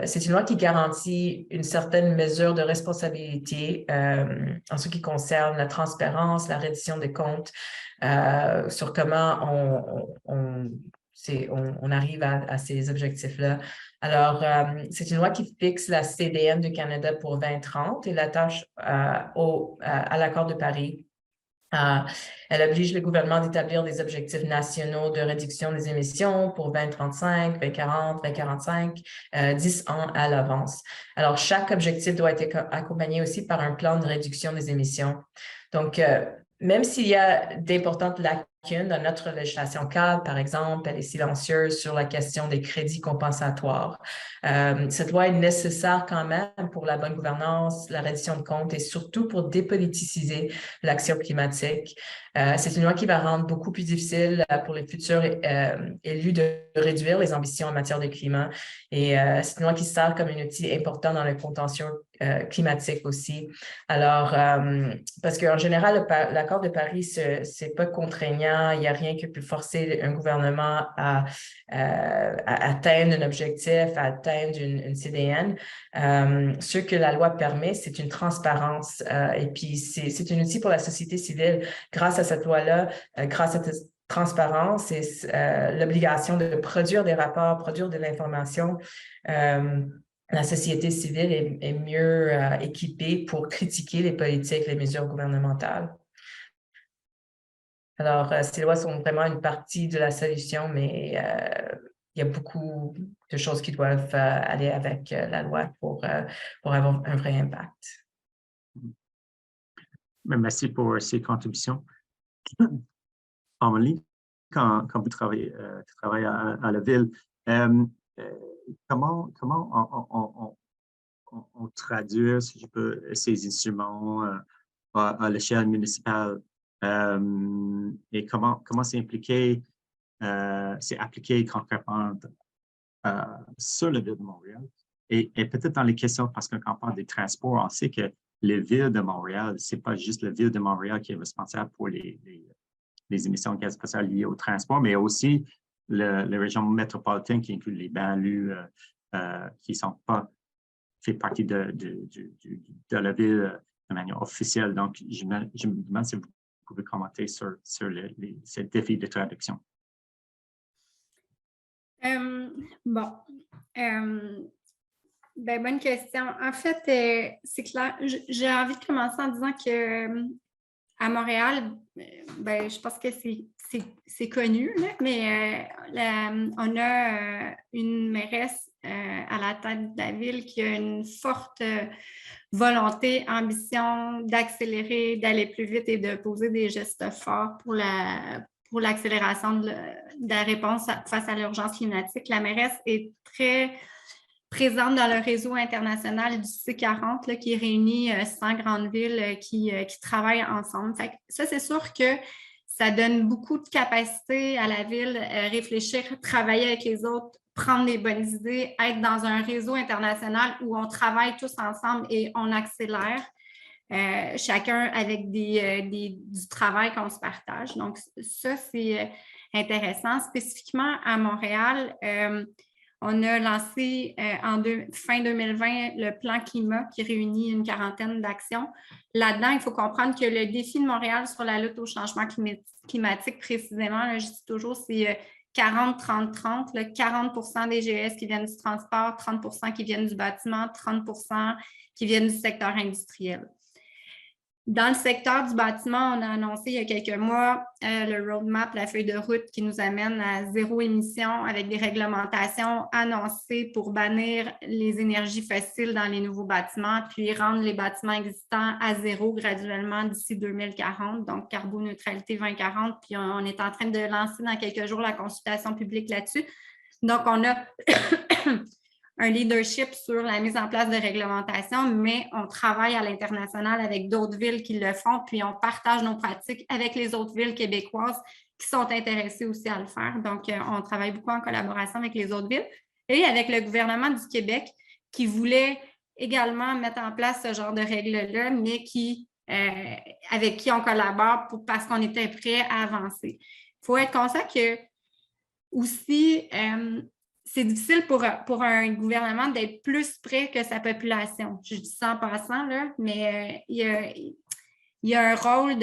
C'est une loi qui garantit une certaine mesure de responsabilité en ce qui concerne la transparence, la reddition des comptes, sur comment on arrive à ces objectifs-là. Alors, c'est une loi qui fixe la CDN du Canada pour 2030 et l'attache à l'accord de Paris. Elle oblige le gouvernement d'établir des objectifs nationaux de réduction des émissions pour 2035, 2040, 2045, 10 ans à l'avance. Alors, chaque objectif doit être accompagné aussi par un plan de réduction des émissions. Donc, même s'il y a d'importantes lacunes dans notre législation cadre, par exemple, elle est silencieuse sur la question des crédits compensatoires. Cette loi est nécessaire quand même pour la bonne gouvernance, la reddition de comptes et surtout pour dépoliticiser l'action climatique. C'est une loi qui va rendre beaucoup plus difficile pour les futurs élus de réduire les ambitions en matière de climat. Et c'est une loi qui sert comme un outil important dans le contentieux climatique aussi. Alors, parce qu'en général, l'accord de Paris, c'est pas contraignant, il n'y a rien qui peut forcer un gouvernement à atteindre un objectif, à atteindre une CDN. Ce que la loi permet, c'est une transparence et puis c'est un outil pour la société civile. Grâce à cette loi-là, grâce à cette transparence et l'obligation de produire des rapports, produire de l'information, la société civile est mieux équipée pour critiquer les politiques, les mesures gouvernementales. Alors, ces lois sont vraiment une partie de la solution, mais il y a beaucoup de choses qui doivent aller avec la loi pour avoir un vrai impact. Merci pour ces contributions. Amélie, quand tu travailles à la ville, comment on traduit, si je peux, ces instruments à l'échelle municipale et comment c'est appliqué concrètement sur la ville de Montréal et peut-être dans les questions, parce que quand on parle des transports, on sait que les villes de Montréal, c'est pas juste la ville de Montréal qui est responsable pour les émissions de gaz à effet de serre liées au transport, mais aussi les régions métropolitaines qui incluent les banlieues qui ne sont pas fait partie de la ville de manière officielle. Donc, je me demande si vous pouvez commenter sur ces défis de traduction. Bonne question. En fait, c'est clair. J'ai envie de commencer en disant que à Montréal, je pense que c'est connu, là, mais on a une mairesse à la tête de la ville qui a une forte volonté, ambition d'accélérer, d'aller plus vite et de poser des gestes forts pour l'accélération de la réponse face à l'urgence climatique. La mairesse est très présente dans le réseau international du C40 là, qui réunit 100 grandes villes qui travaillent ensemble. Fait que ça, c'est sûr que ça donne beaucoup de capacité à la ville, réfléchir, travailler avec les autres, prendre des bonnes idées, être dans un réseau international où on travaille tous ensemble et on accélère, chacun avec du travail qu'on se partage. Donc, ça, c'est intéressant. Spécifiquement à Montréal, on a lancé fin 2020 le plan climat qui réunit une quarantaine d'actions. Là-dedans, il faut comprendre que le défi de Montréal sur la lutte au changement climatique, précisément, là, je dis toujours, c'est 40-30-30, 40 des GES qui viennent du transport, 30 qui viennent du bâtiment, 30 qui viennent du secteur industriel. Dans le secteur du bâtiment, on a annoncé il y a quelques mois le roadmap, la feuille de route qui nous amène à zéro émission avec des réglementations annoncées pour bannir les énergies fossiles dans les nouveaux bâtiments, puis rendre les bâtiments existants à zéro graduellement d'ici 2040, donc carboneutralité 2040. Puis on est en train de lancer dans quelques jours la consultation publique là-dessus. Donc, on a un leadership sur la mise en place de réglementation, mais on travaille à l'international avec d'autres villes qui le font, puis on partage nos pratiques avec les autres villes québécoises qui sont intéressées aussi à le faire. Donc, on travaille beaucoup en collaboration avec les autres villes et avec le gouvernement du Québec qui voulait également mettre en place ce genre de règles-là, mais avec qui on collabore parce qu'on était prêt à avancer. Il faut être conscient que aussi, c'est difficile pour un gouvernement d'être plus près que sa population. Je dis ça en passant, là, mais il y a un rôle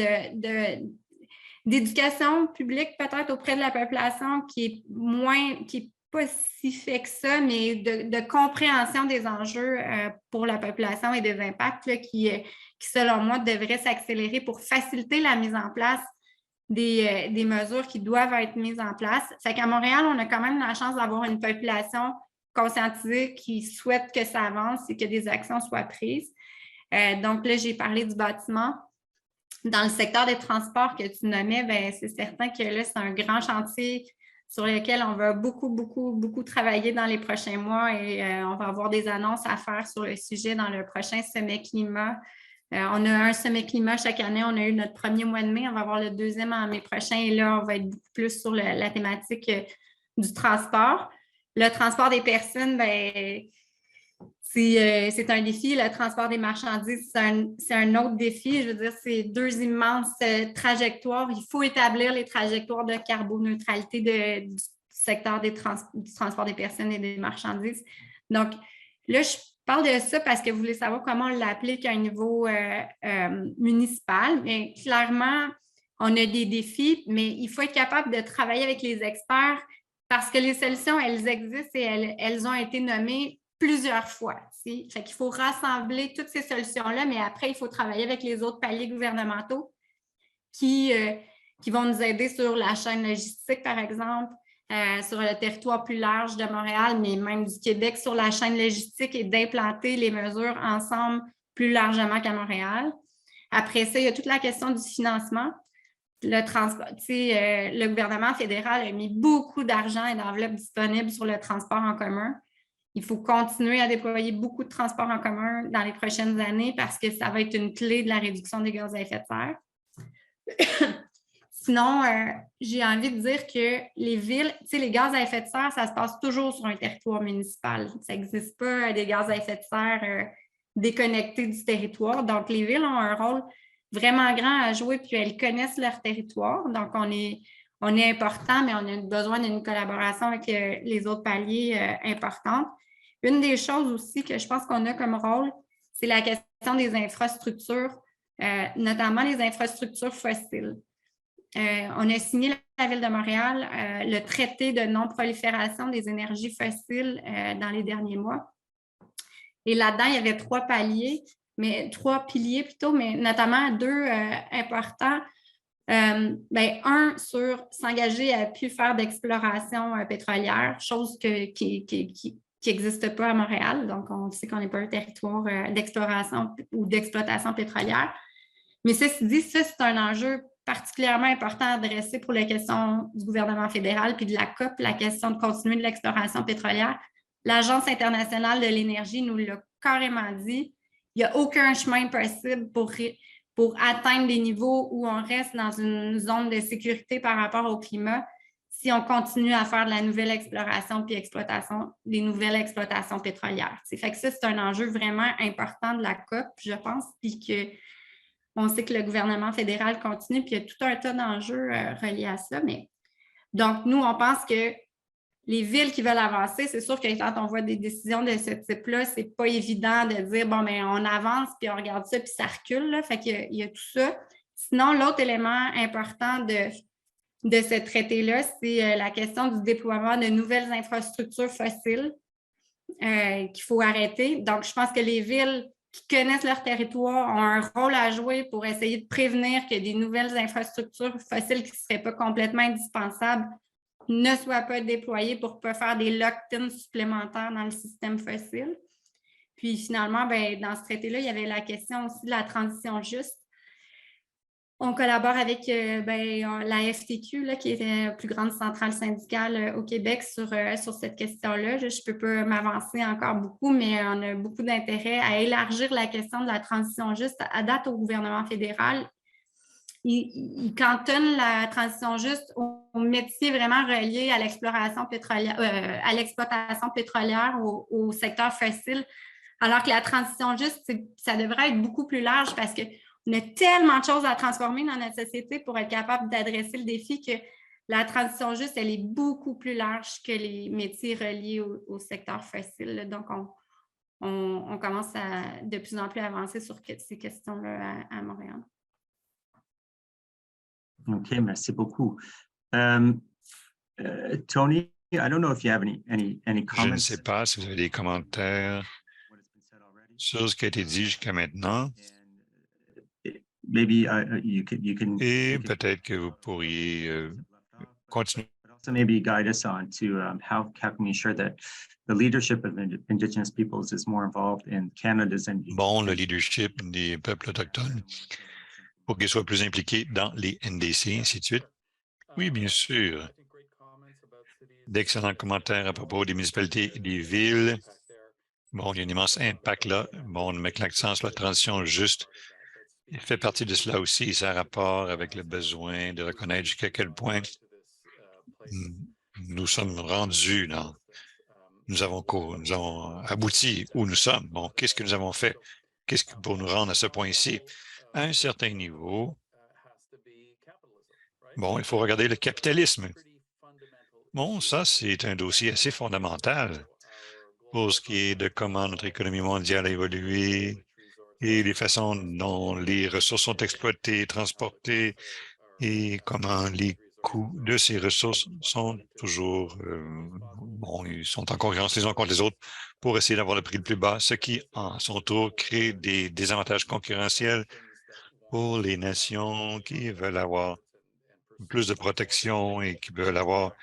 d'éducation publique peut-être auprès de la population qui est pas si fait que ça, mais de compréhension des enjeux pour la population et des impacts là, qui, selon moi, devraient s'accélérer pour faciliter la mise en place des mesures qui doivent être mises en place. Fait qu'à Montréal, on a quand même la chance d'avoir une population conscientisée qui souhaite que ça avance et que des actions soient prises. Donc là, j'ai parlé du bâtiment. Dans le secteur des transports que tu nommais, bien, c'est certain que là, c'est un grand chantier sur lequel on va beaucoup travailler dans les prochains mois et on va avoir des annonces à faire sur le sujet dans le prochain sommet climat. On a un sommet climat chaque année. On a eu notre premier mois de mai. On va avoir le deuxième en mai prochain. Et là, on va être beaucoup plus sur la thématique du transport. Le transport des personnes, bien, c'est un défi. Le transport des marchandises, c'est un autre défi. Je veux dire, c'est deux immenses trajectoires. Il faut établir les trajectoires de carboneutralité du secteur du transport des personnes et des marchandises. Donc, là, je parle de ça parce que vous voulez savoir comment on l'applique à un niveau municipal. Mais clairement, on a des défis, mais il faut être capable de travailler avec les experts parce que les solutions, elles existent et elles ont été nommées plusieurs fois. Fait qu'il faut rassembler toutes ces solutions-là, mais après, il faut travailler avec les autres paliers gouvernementaux qui vont nous aider sur la chaîne logistique, par exemple, sur le territoire plus large de Montréal, mais même du Québec, sur la chaîne logistique et d'implanter les mesures ensemble plus largement qu'à Montréal. Après ça, il y a toute la question du financement. Le gouvernement fédéral a mis beaucoup d'argent et d'enveloppes disponibles sur le transport en commun. Il faut continuer à déployer beaucoup de transports en commun dans les prochaines années parce que ça va être une clé de la réduction des gaz à effet de serre. Sinon, j'ai envie de dire que les villes, les gaz à effet de serre, ça se passe toujours sur un territoire municipal. Ça n'existe pas des gaz à effet de serre déconnectés du territoire. Donc, les villes ont un rôle vraiment grand à jouer, puis elles connaissent leur territoire. Donc, on est important, mais on a besoin d'une collaboration avec les autres paliers importantes. Une des choses aussi que je pense qu'on a comme rôle, c'est la question des infrastructures, notamment les infrastructures fossiles. On a signé la Ville de Montréal le traité de non-prolifération des énergies fossiles dans les derniers mois. Et là-dedans, il y avait trois piliers, mais notamment deux importants. Un, sur s'engager à ne plus faire d'exploration pétrolière, chose qui n'existe pas à Montréal. Donc, on sait qu'on n'est pas un territoire d'exploration ou d'exploitation pétrolière. Mais ceci dit, ça, c'est un enjeu particulièrement important à adresser pour les questions du gouvernement fédéral puis de la COP, la question de continuer de l'exploration pétrolière. L'Agence internationale de l'énergie nous l'a carrément dit. Il n'y a aucun chemin possible pour atteindre des niveaux où on reste dans une zone de sécurité par rapport au climat si on continue à faire de la nouvelle exploration puis des nouvelles exploitations pétrolières. Fait que ça, c'est un enjeu vraiment important de la COP, je pense, puis qu'on sait que le gouvernement fédéral continue, puis il y a tout un tas d'enjeux reliés à ça. Donc, nous, on pense que les villes qui veulent avancer, c'est sûr que quand on voit des décisions de ce type-là, c'est pas évident de dire, bon, mais on avance, puis on regarde ça, puis ça recule. Là. Fait qu'il y a tout ça. Sinon, l'autre élément important de ce traité-là, c'est la question du déploiement de nouvelles infrastructures fossiles qu'il faut arrêter. Donc, je pense que les villes qui connaissent leur territoire ont un rôle à jouer pour essayer de prévenir que des nouvelles infrastructures fossiles qui ne seraient pas complètement indispensables ne soient pas déployées pour ne pas faire des lock-in supplémentaires dans le système fossile. Puis finalement, dans ce traité-là, il y avait la question aussi de la transition juste. On collabore avec la FTQ, là, qui est la plus grande centrale syndicale au Québec sur cette question-là. Je ne peux pas m'avancer encore beaucoup, mais on a beaucoup d'intérêt à élargir la question de la transition juste à date au gouvernement fédéral. Il cantonne la transition juste aux métiers vraiment reliés à l'exploration pétrolière, à l'exploitation pétrolière, au secteur fossile, alors que la transition juste, ça devrait être beaucoup plus large parce qu'on a tellement de choses à transformer dans notre société pour être capable d'adresser le défi que la transition juste, elle est beaucoup plus large que les métiers reliés au secteur fossile. Donc, on commence à de plus en plus avancer sur ces questions-là à Montréal. OK, merci beaucoup. Tony, I don't know if you have any comments. Je ne sais pas si vous avez des commentaires sur ce qui a été dit jusqu'à maintenant. Maybe you can. Et peut-être que vous pourriez continuer. Also maybe guide us on to how can we ensure that the leadership of Indigenous peoples is more involved in Canada's NDC. Bon, le leadership des peuples autochtones pour qu'ils soient plus impliqués dans les NDC, ainsi de suite. Oui, bien sûr. D'excellents commentaires à propos des municipalités et des villes. Bon, il y a un immense impact là. Bon, on met l'accent sur la transition juste. Il fait partie de cela aussi, ça a rapport avec le besoin de reconnaître jusqu'à quel point nous sommes rendus dans, nous avons abouti où nous sommes. Bon, qu'est-ce que nous avons fait? Qu'est-ce que pour nous rendre à ce point-ci? À un certain niveau, bon, il faut regarder le capitalisme. Bon, ça, c'est un dossier assez fondamental pour ce qui est de comment notre économie mondiale a évolué et les façons dont les ressources sont exploitées, transportées et comment les coûts de ces ressources sont toujours, ils sont en concurrence les uns contre les autres pour essayer d'avoir le prix le plus bas, ce qui, en son tour, crée des désavantages concurrentiels pour les nations qui veulent avoir plus de protection et qui veulent avoir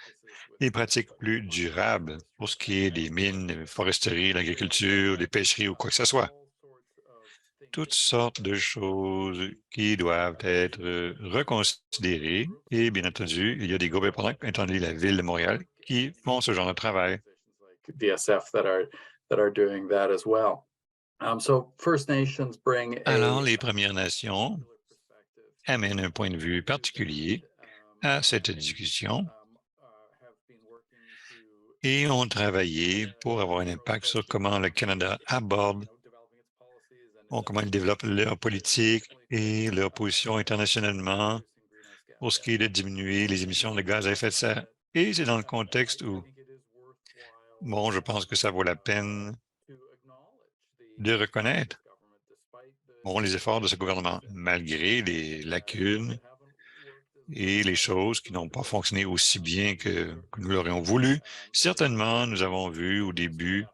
des pratiques plus durables pour ce qui est des mines, des foresteries, l'agriculture, des pêcheries ou quoi que ce soit. Toutes sortes de choses qui doivent être reconsidérées. Et bien entendu, il y a des groupes indépendants, étant donné la Ville de Montréal, qui font ce genre de travail. DSF that are doing that as well. So First Nations bring Alors, les Premières Nations amènent un point de vue particulier à cette discussion et ont travaillé pour avoir un impact sur comment le Canada aborde, comment ils développent leur politique et leur position internationalement pour ce qui est de diminuer les émissions de gaz à effet de serre. Et c'est dans le contexte où, bon, je pense que ça vaut la peine de reconnaître, bon, les efforts de ce gouvernement, malgré les lacunes et les choses qui n'ont pas fonctionné aussi bien que nous l'aurions voulu. Certainement, nous avons vu au début,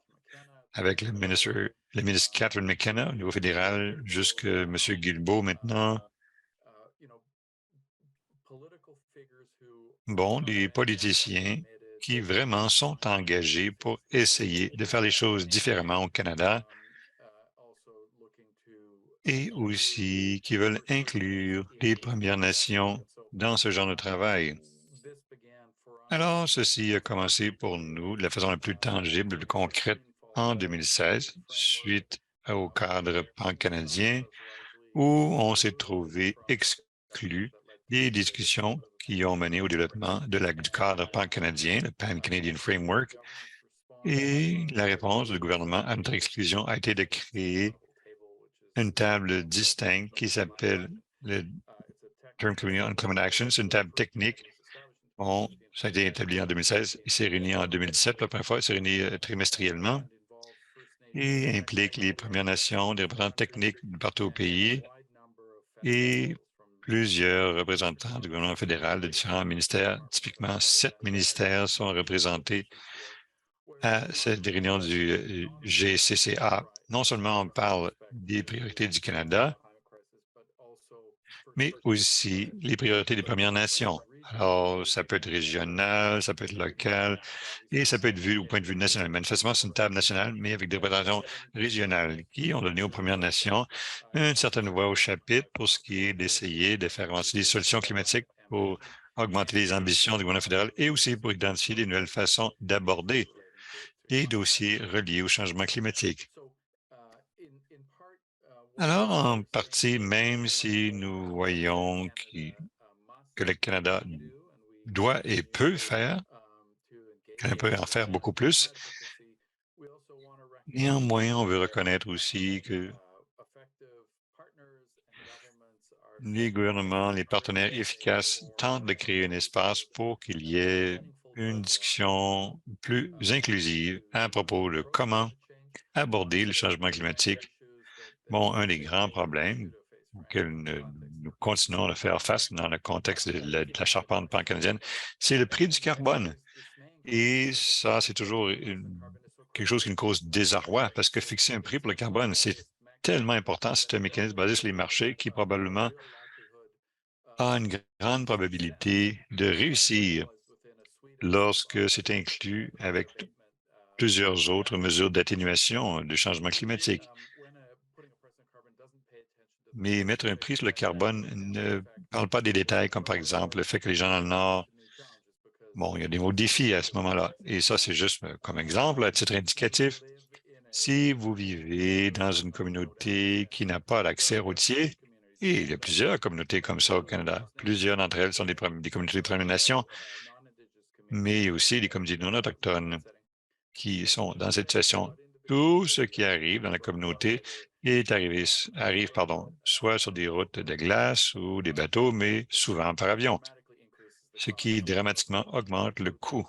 avec le ministre Catherine McKenna au niveau fédéral, jusqu'à M. Guilbeault maintenant, bon, des politiciens qui vraiment sont engagés pour essayer de faire les choses différemment au Canada et aussi qui veulent inclure les Premières Nations dans ce genre de travail. Alors, ceci a commencé pour nous de la façon la plus tangible, la plus concrète en 2016, suite au cadre pan-canadien, où on s'est trouvé exclu des discussions qui ont mené au développement du cadre pan-canadien, le Pan-Canadian Framework, et la réponse du gouvernement à notre exclusion a été de créer une table distincte qui s'appelle le Term Committee on Climate Action. C'est une table technique. Bon, ça a été établi en 2016. Il s'est réuni en 2017 pour la première fois. Il s'est réuni trimestriellement et implique les Premières Nations, des représentants techniques de partout au pays et plusieurs représentants du gouvernement fédéral de différents ministères. Typiquement, 7 ministères sont représentés à cette réunion du GCCA. Non seulement on parle des priorités du Canada, mais aussi les priorités des Premières Nations. Alors, ça peut être régional, ça peut être local, et ça peut être vu au point de vue national. Manifestement, c'est une table nationale, mais avec des représentations régionales qui ont donné aux Premières Nations une certaine voix au chapitre pour ce qui est d'essayer de faire avancer des solutions climatiques pour augmenter les ambitions du gouvernement fédéral et aussi pour identifier des nouvelles façons d'aborder les dossiers reliés au changement climatique. Alors, en partie, même si nous voyons que le Canada doit et peut faire, qu'on peut en faire beaucoup plus, néanmoins, on veut reconnaître aussi que les gouvernements, les partenaires efficaces tentent de créer un espace pour qu'il y ait une discussion plus inclusive à propos de comment aborder le changement climatique. Bon, un des grands problèmes auxquels nous continuons de faire face dans le contexte de la charpente pan-canadienne, c'est le prix du carbone. Et ça, c'est toujours quelque chose qui nous cause désarroi parce que fixer un prix pour le carbone, c'est tellement important. C'est un mécanisme basé sur les marchés qui probablement a une grande probabilité de réussir lorsque c'est inclus avec plusieurs autres mesures d'atténuation du changement climatique. Mais mettre un prix sur le carbone ne parle pas des détails, comme par exemple le fait que les gens dans le Nord, bon, il y a des mots défis à ce moment-là. Et ça, c'est juste comme exemple, à titre indicatif. Si vous vivez dans une communauté qui n'a pas d'accès routier, et il y a plusieurs communautés comme ça au Canada, plusieurs d'entre elles sont des communautés de Premières Nations, mais il y a aussi des communautés non autochtones qui sont dans cette situation. Tout ce qui arrive dans la communauté arrive, soit sur des routes de glace ou des bateaux, mais souvent par avion, ce qui dramatiquement augmente le coût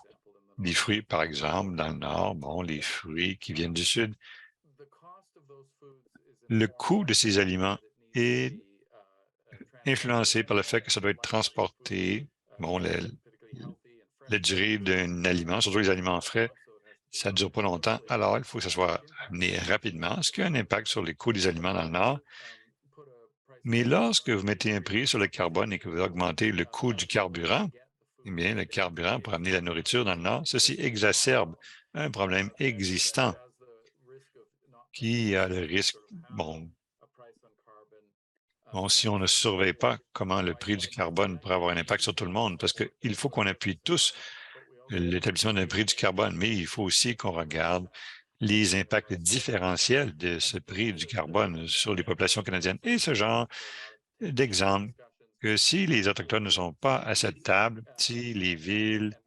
des fruits, par exemple, dans le Nord, bon, les fruits qui viennent du Sud. Le coût de ces aliments est influencé par le fait que ça doit être transporté. Bon, la durée d'un aliment, surtout les aliments frais, ça ne dure pas longtemps. Alors, il faut que ça soit amené rapidement, ce qui a un impact sur les coûts des aliments dans le Nord. Mais lorsque vous mettez un prix sur le carbone et que vous augmentez le coût du carburant, eh bien, le carburant pour amener la nourriture dans le Nord, ceci exacerbe un problème existant qui a le risque, bon, si on ne surveille pas comment le prix du carbone pourrait avoir un impact sur tout le monde, parce qu'il faut qu'on appuie tous l'établissement d'un prix du carbone, mais il faut aussi qu'on regarde les impacts différentiels de ce prix du carbone sur les populations canadiennes. Et ce genre d'exemple que si les Autochtones ne sont pas à cette table, si les villes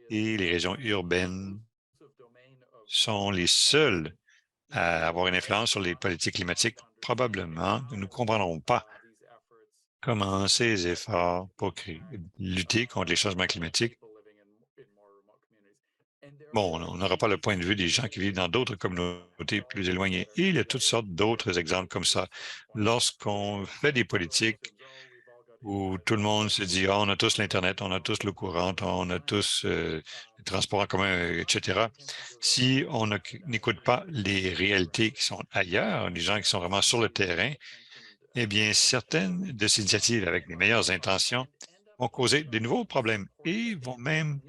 et les régions urbaines sont les seules à avoir une influence sur les politiques climatiques, probablement nous ne comprendrons pas comment ces efforts pour lutter contre les changements climatiques. Bon, on n'aura pas le point de vue des gens qui vivent dans d'autres communautés plus éloignées. Et il y a toutes sortes d'autres exemples comme ça. Lorsqu'on fait des politiques où tout le monde se dit, on a tous l'Internet, on a tous l'eau courante, on a tous le transport en commun, etc. Si on n'écoute pas les réalités qui sont ailleurs, les gens qui sont vraiment sur le terrain, eh bien, certaines de ces initiatives avec les meilleures intentions vont causer de nouveaux problèmes et vont même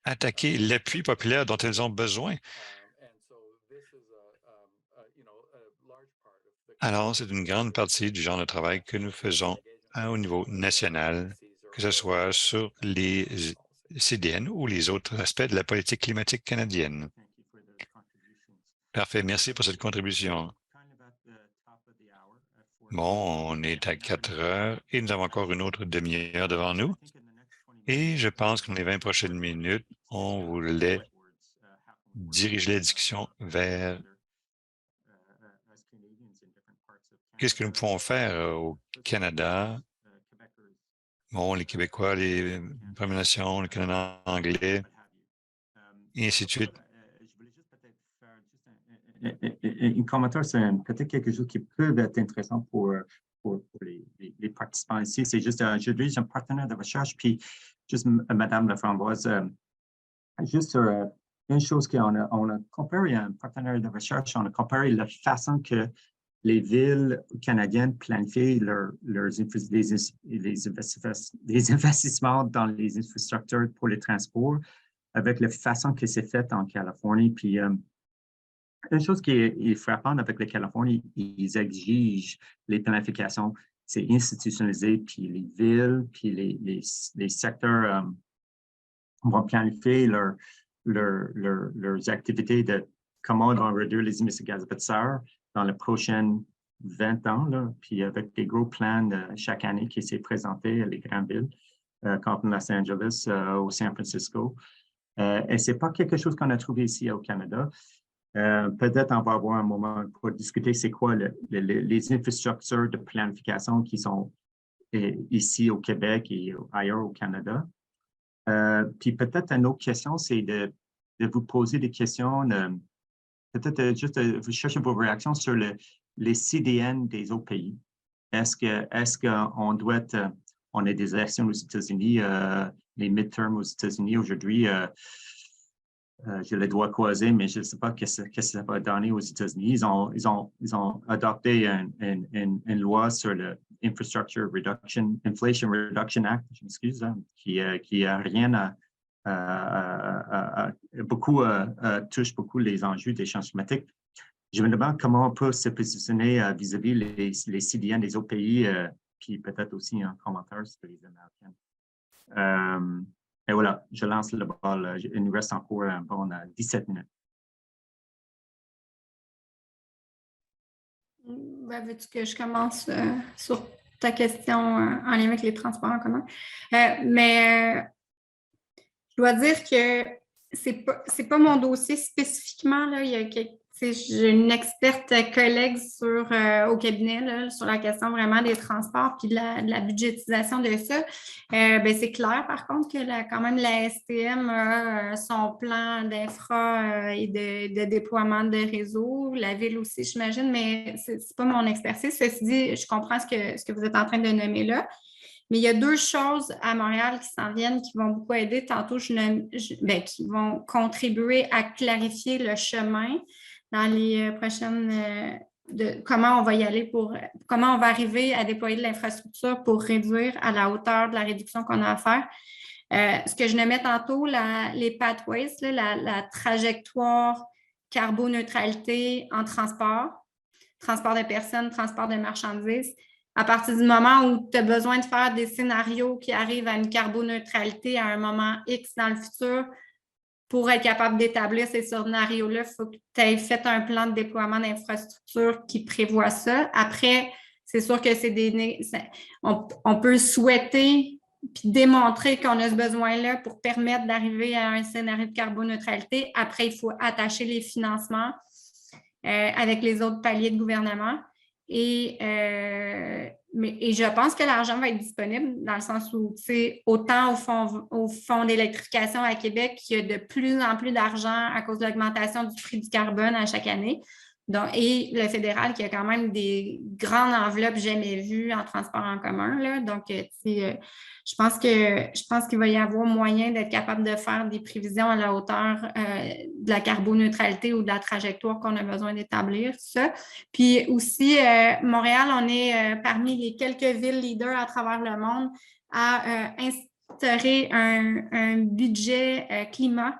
attaquer l'appui populaire dont elles ont besoin. Alors, c'est une grande partie du genre de travail que nous faisons au niveau national, que ce soit sur les CDN ou les autres aspects de la politique climatique canadienne. Parfait, merci pour cette contribution. Bon, on est à 4 heures et nous avons encore une autre demi-heure devant nous. Et je pense que dans les 20 prochaines minutes, on voulait diriger la discussion vers qu'est-ce que nous pouvons faire au Canada. Bon, les Québécois, les Premières Nations, le Canada anglais, et ainsi de suite. Je voulais juste peut-être faire juste un commentaire sur peut-être quelque chose qui peut être intéressant pour les participants ici. C'est juste, je dirige un partenaire de recherche, puis juste Madame Laframboise, juste sur une chose qu'on a comparé un partenaire de recherche, on a comparé la façon que les villes canadiennes planifient les investissements dans les infrastructures pour les transports avec la façon que c'est fait en Californie. Puis, une chose qui est frappante avec la Californie, ils exigent les planifications, c'est institutionnalisé, puis les villes, puis les secteurs vont planifier leurs activités de comment ils vont réduire les émissions de gaz à effet de serre dans les prochaines 20 ans, là, puis avec des gros plans de chaque année qui s'est présenté à les grandes villes, comme Los Angeles ou San Francisco. Et ce n'est pas quelque chose qu'on a trouvé ici au Canada. Peut-être on va avoir un moment pour discuter c'est quoi les infrastructures de planification qui sont ici au Québec et ailleurs au Canada. Puis peut-être une autre question, c'est de vous poser des questions, peut-être juste vous chercher vos réactions sur les CDN des autres pays. Est-ce qu'on doit être, on a des élections aux États-Unis, les midterms aux États-Unis aujourd'hui, je les dois croiser, mais je ne sais pas qu'est-ce que ça va donner aux États-Unis. Ils ont adopté une loi sur le Inflation Reduction Act, je m'excuse, qui a rien touche beaucoup les enjeux des changements climatiques. Je me demande comment on peut se positionner vis-à-vis les CDN des autres pays, puis peut-être aussi un commentaire sur les Américains. Et voilà, je lance le bal. Il nous reste encore un bon 17 minutes. Veux-tu que je commence sur ta question en lien avec les transports en commun? Mais je dois dire que c'est pas mon dossier spécifiquement. Là. J'ai une experte collègue au cabinet là, sur la question vraiment des transports puis de la budgétisation de ça. C'est clair, par contre, que quand même la STM a son plan d'infra et de déploiement de réseau. La ville aussi, j'imagine, mais c'est pas mon expertise. Ceci dit, je comprends ce que vous êtes en train de nommer là. Mais il y a deux choses à Montréal qui s'en viennent qui vont beaucoup aider. Tantôt, qui vont contribuer à clarifier le chemin dans les prochaines de comment on va y aller comment on va arriver à déployer de l'infrastructure pour réduire à la hauteur de la réduction qu'on a à faire. Ce que je nommais tantôt, les pathways, la trajectoire carboneutralité en transport de personnes, transport de marchandises. À partir du moment où tu as besoin de faire des scénarios qui arrivent à une carboneutralité à un moment X dans le futur, pour être capable d'établir ces scénarios-là, il faut que tu aies fait un plan de déploiement d'infrastructure qui prévoit ça. Après, c'est sûr que on peut souhaiter puis démontrer qu'on a ce besoin-là pour permettre d'arriver à un scénario de carboneutralité. Après, il faut attacher les financements avec les autres paliers de gouvernement. Et je pense que l'argent va être disponible dans le sens où, autant au fonds d'électrification à Québec, il y a de plus en plus d'argent à cause de l'augmentation du prix du carbone à chaque année. Donc, et le fédéral qui a quand même des grandes enveloppes jamais vues en transport en commun. Là. Donc, je pense qu'il va y avoir moyen d'être capable de faire des prévisions à la hauteur de la carboneutralité ou de la trajectoire qu'on a besoin d'établir, ça. Puis aussi, Montréal, on est parmi les quelques villes leaders à travers le monde à instaurer un budget climat.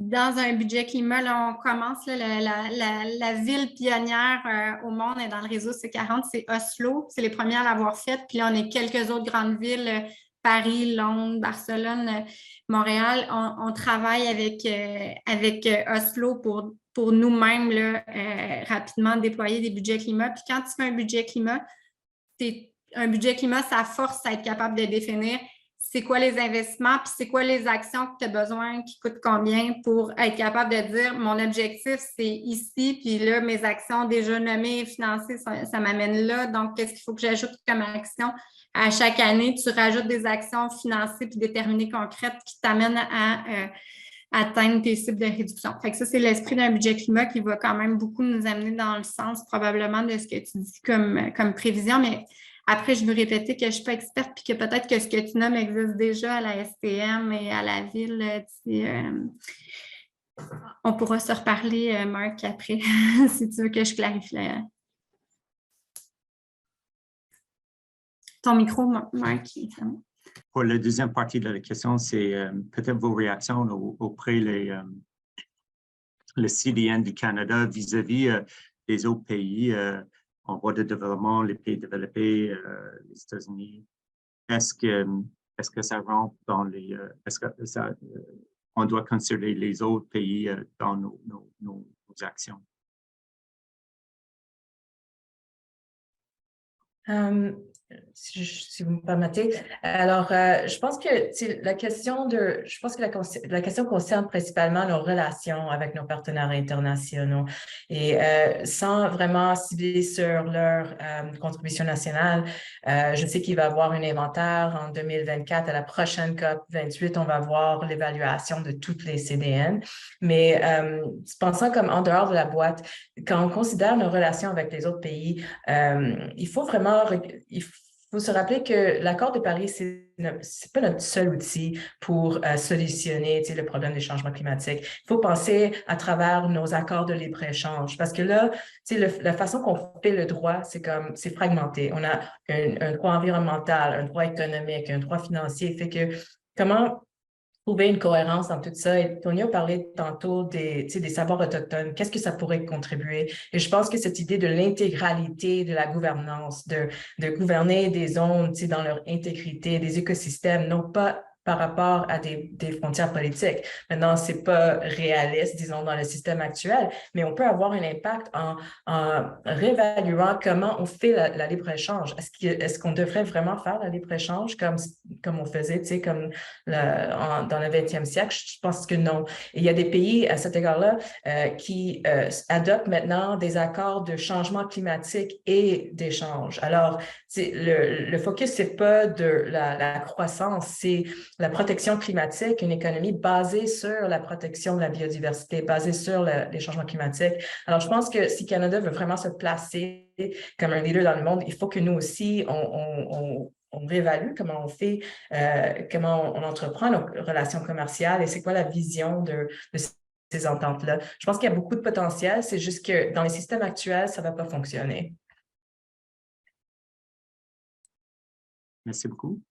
Dans un budget climat, là, on commence, là, la ville pionnière au monde est dans le réseau C40, c'est Oslo. C'est les premiers à l'avoir fait. Puis là, on est quelques autres grandes villes, Paris, Londres, Barcelone, Montréal. On travaille avec Oslo pour nous-mêmes là, rapidement déployer des budgets climat. Puis quand tu fais un budget climat, ça force à être capable de définir c'est quoi les investissements, puis c'est quoi les actions que tu as besoin, qui coûtent combien pour être capable de dire mon objectif, c'est ici, puis là, mes actions déjà nommées et financées, ça m'amène là. Donc, qu'est-ce qu'il faut que j'ajoute comme action? À chaque année, tu rajoutes des actions financées puis déterminées concrètes qui t'amènent à atteindre tes cibles de réduction. Fait que ça, c'est l'esprit d'un budget climat qui va quand même beaucoup nous amener dans le sens probablement de ce que tu dis comme prévision, mais après, je veux répéter que je ne suis pas experte puis que peut-être que ce que tu nommes existe déjà à la STM et à la ville. On pourra se reparler, Marc, après, si tu veux que je clarifie. Ton micro, Marc, est fermé. Pour la deuxième partie de la question, c'est peut-être vos réactions auprès le CDN du Canada vis-à-vis des autres pays en voie de développement, les pays développés, les États-Unis. Est-ce que ça rentre dans les... est-ce que on doit considérer les autres pays dans nos actions? Si vous me permettez. Alors, je pense que la question concerne principalement nos relations avec nos partenaires internationaux et sans vraiment cibler sur leur contribution nationale. Je sais qu'il va y avoir un inventaire en 2024. À la prochaine COP 28, on va voir l'évaluation de toutes les CDN. Mais pensant comme en dehors de la boîte, quand on considère nos relations avec les autres pays, il faut se rappeler que l'accord de Paris, c'est pas notre seul outil pour solutionner le problème des changements climatiques. Il faut penser à travers nos accords de libre-échange parce que là, la façon qu'on fait le droit, c'est fragmenté. On a un droit environnemental, un droit économique, un droit financier. Fait que comment trouver une cohérence dans tout ça. Et Tony a parlé tantôt des savoirs autochtones. Qu'est-ce que ça pourrait contribuer? Et je pense que cette idée de l'intégralité de la gouvernance, de gouverner des zones dans leur intégrité, des écosystèmes, non pas par rapport à des frontières politiques. Maintenant, c'est pas réaliste, disons, dans le système actuel, mais on peut avoir un impact en réévaluant comment on fait la libre-échange. Est-ce qu'on devrait vraiment faire la libre-échange comme on faisait, tu sais, comme dans le 20e siècle? Je pense que non. Et il y a des pays à cet égard-là qui adoptent maintenant des accords de changement climatique et d'échange. Alors, le focus, c'est pas de la croissance, c'est la protection climatique, une économie basée sur la protection de la biodiversité, basée sur les changements climatiques. Alors, je pense que si Canada veut vraiment se placer comme un leader dans le monde, il faut que nous aussi, on réévalue comment on fait, comment on entreprend nos relations commerciales et c'est quoi la vision de ces ententes-là. Je pense qu'il y a beaucoup de potentiel, c'est juste que dans les systèmes actuels, ça ne va pas fonctionner. Merci beaucoup.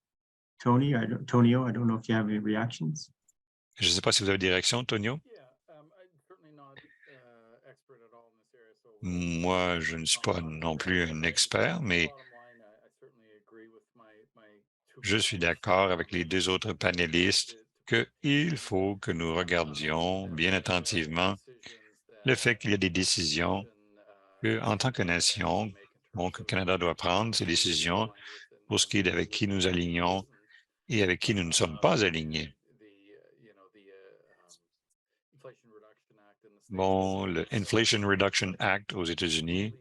Tonio, I don't know if you have any reactions. Je ne sais pas si vous avez des réactions, Tonio. Moi, je ne suis pas non plus un expert, mais je suis d'accord avec les deux autres panélistes qu'il faut que nous regardions bien attentivement le fait qu'il y a des décisions que, en tant que nation, que le Canada doit prendre, ces décisions pour ce qui est d'avec qui nous alignons et avec qui nous ne sommes pas alignés. Bon, le Inflation Reduction Act aux États-Unis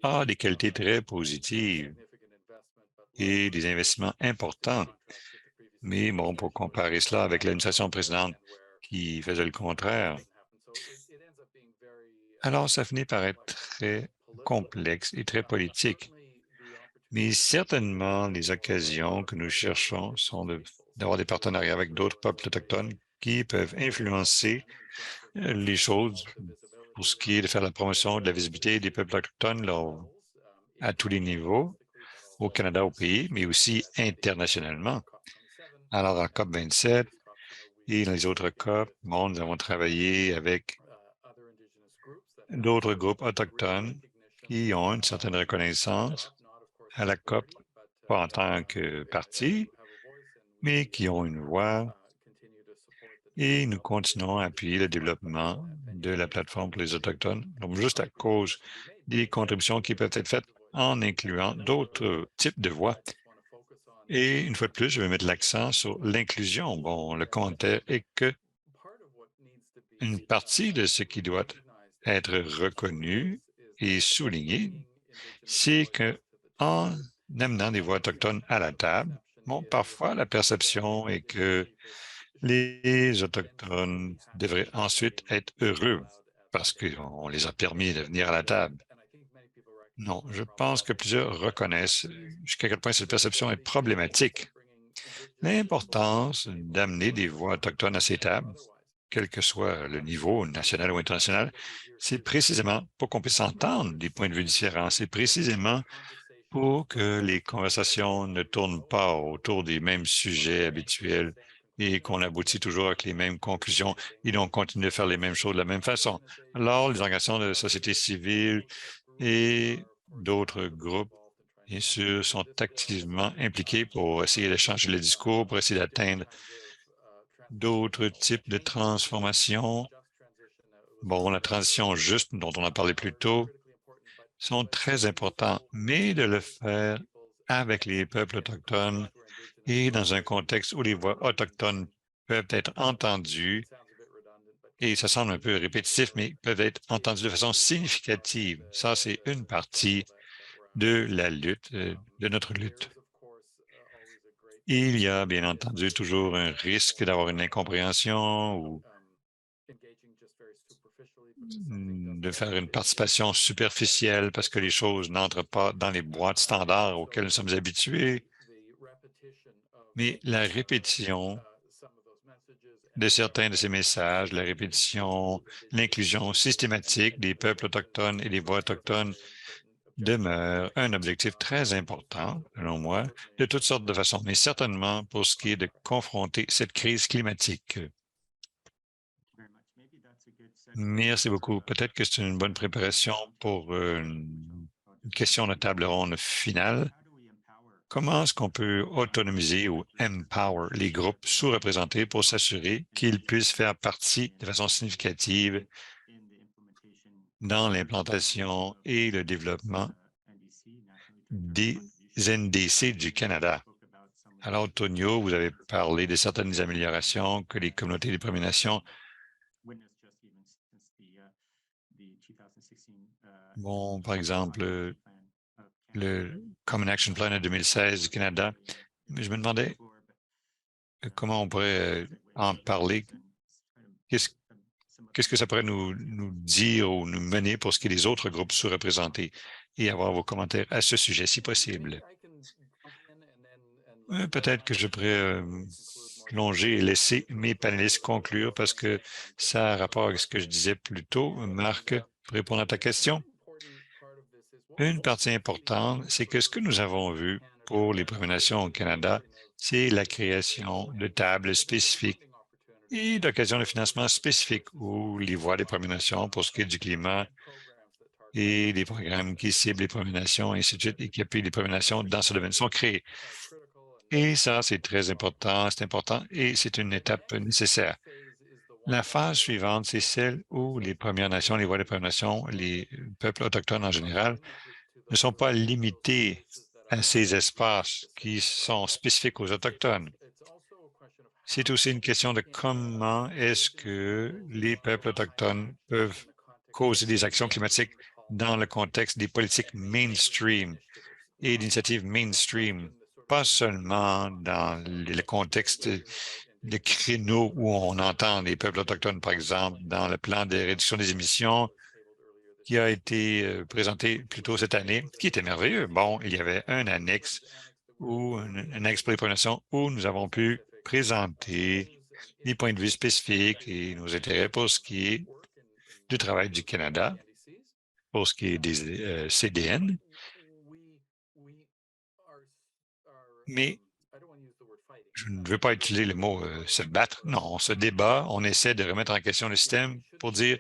a des qualités très positives et des investissements importants. Mais bon, pour comparer cela avec l'administration précédente qui faisait le contraire, alors ça finit par être très complexe et très politique. Mais certainement, les occasions que nous cherchons sont d'avoir des partenariats avec d'autres peuples autochtones qui peuvent influencer les choses pour ce qui est de faire la promotion de la visibilité des peuples autochtones à tous les niveaux, au Canada, au pays, mais aussi internationalement. Alors, en COP 27 et dans les autres COP, nous avons travaillé avec d'autres groupes autochtones qui ont une certaine reconnaissance à la COP, pas en tant que parti, mais qui ont une voix. Et nous continuons à appuyer le développement de la plateforme pour les Autochtones, donc juste à cause des contributions qui peuvent être faites en incluant d'autres types de voix. Et une fois de plus, je vais mettre l'accent sur l'inclusion. Bon, le commentaire est que une partie de ce qui doit être reconnu et souligné, c'est qu'en amenant des voix autochtones à la table, bon, parfois la perception est que les Autochtones devraient ensuite être heureux parce qu'on les a permis de venir à la table. Non, je pense que plusieurs reconnaissent jusqu'à quel point cette perception est problématique. L'importance d'amener des voix autochtones à ces tables quel que soit le niveau, national ou international, c'est précisément pour qu'on puisse entendre des points de vue différents. C'est précisément pour que les conversations ne tournent pas autour des mêmes sujets habituels et qu'on aboutit toujours avec les mêmes conclusions et on continue de faire les mêmes choses de la même façon. Alors, les organisations de société civile et d'autres groupes, bien sûr, sont activement impliqués pour essayer de changer le discours, pour essayer d'atteindre d'autres types de transformations. Bon, la transition juste, dont on a parlé plus tôt, sont très importants, mais de le faire avec les peuples autochtones et dans un contexte où les voix autochtones peuvent être entendues, et ça semble un peu répétitif, mais peuvent être entendues de façon significative. Ça, c'est une partie de la lutte, de notre lutte. Il y a bien entendu toujours un risque d'avoir une incompréhension ou de faire une participation superficielle parce que les choses n'entrent pas dans les boîtes standards auxquelles nous sommes habitués. Mais la répétition de certains de ces messages, la répétition, l'inclusion systématique des peuples autochtones et des voix autochtones demeure un objectif très important, selon moi, de toutes sortes de façons, mais certainement pour ce qui est de confronter cette crise climatique. Merci beaucoup. Peut-être que c'est une bonne préparation pour une question de table ronde finale. Comment est-ce qu'on peut autonomiser ou empower les groupes sous-représentés pour s'assurer qu'ils puissent faire partie de façon significative dans l'implantation et le développement des NDC du Canada? Alors, Tonio, vous avez parlé de certaines améliorations que les communautés des Premières Nations bon, par exemple, le Common Action Plan de 2016 du Canada. Mais je me demandais comment on pourrait en parler. Qu'est-ce que ça pourrait nous dire ou nous mener pour ce qui est des autres groupes sous-représentés et avoir vos commentaires à ce sujet, si possible. Peut-être que je pourrais plonger et laisser mes panélistes conclure parce que ça a rapport avec ce que je disais plus tôt. Marc, pour répondre à ta question. Une partie importante, c'est que ce que nous avons vu pour les Premières Nations au Canada, c'est la création de tables spécifiques et d'occasions de financement spécifiques où les voix des Premières Nations pour ce qui est du climat et des programmes qui ciblent les Premières Nations, et ainsi de suite, et qui appuient les Premières Nations dans ce domaine sont créés. Et ça, c'est très important, et c'est une étape nécessaire. La phase suivante, c'est celle où les Premières Nations, les voix des Premières Nations, les peuples autochtones en général, ne sont pas limités à ces espaces qui sont spécifiques aux Autochtones. C'est aussi une question de comment est-ce que les peuples autochtones peuvent causer des actions climatiques dans le contexte des politiques mainstream et d'initiatives mainstream, pas seulement dans le contexte de créneaux où on entend les peuples autochtones, par exemple, dans le plan de réduction des émissions qui a été présenté plus tôt cette année, qui était merveilleux. Bon, il y avait un annexe ou un annexe pour les Premières Nations où nous avons pu présenter des points de vue spécifiques et nos intérêts pour ce qui est du travail du Canada, pour ce qui est des CDN. Mais je ne veux pas utiliser le mot se battre. Non, on se débat, on essaie de remettre en question le système pour dire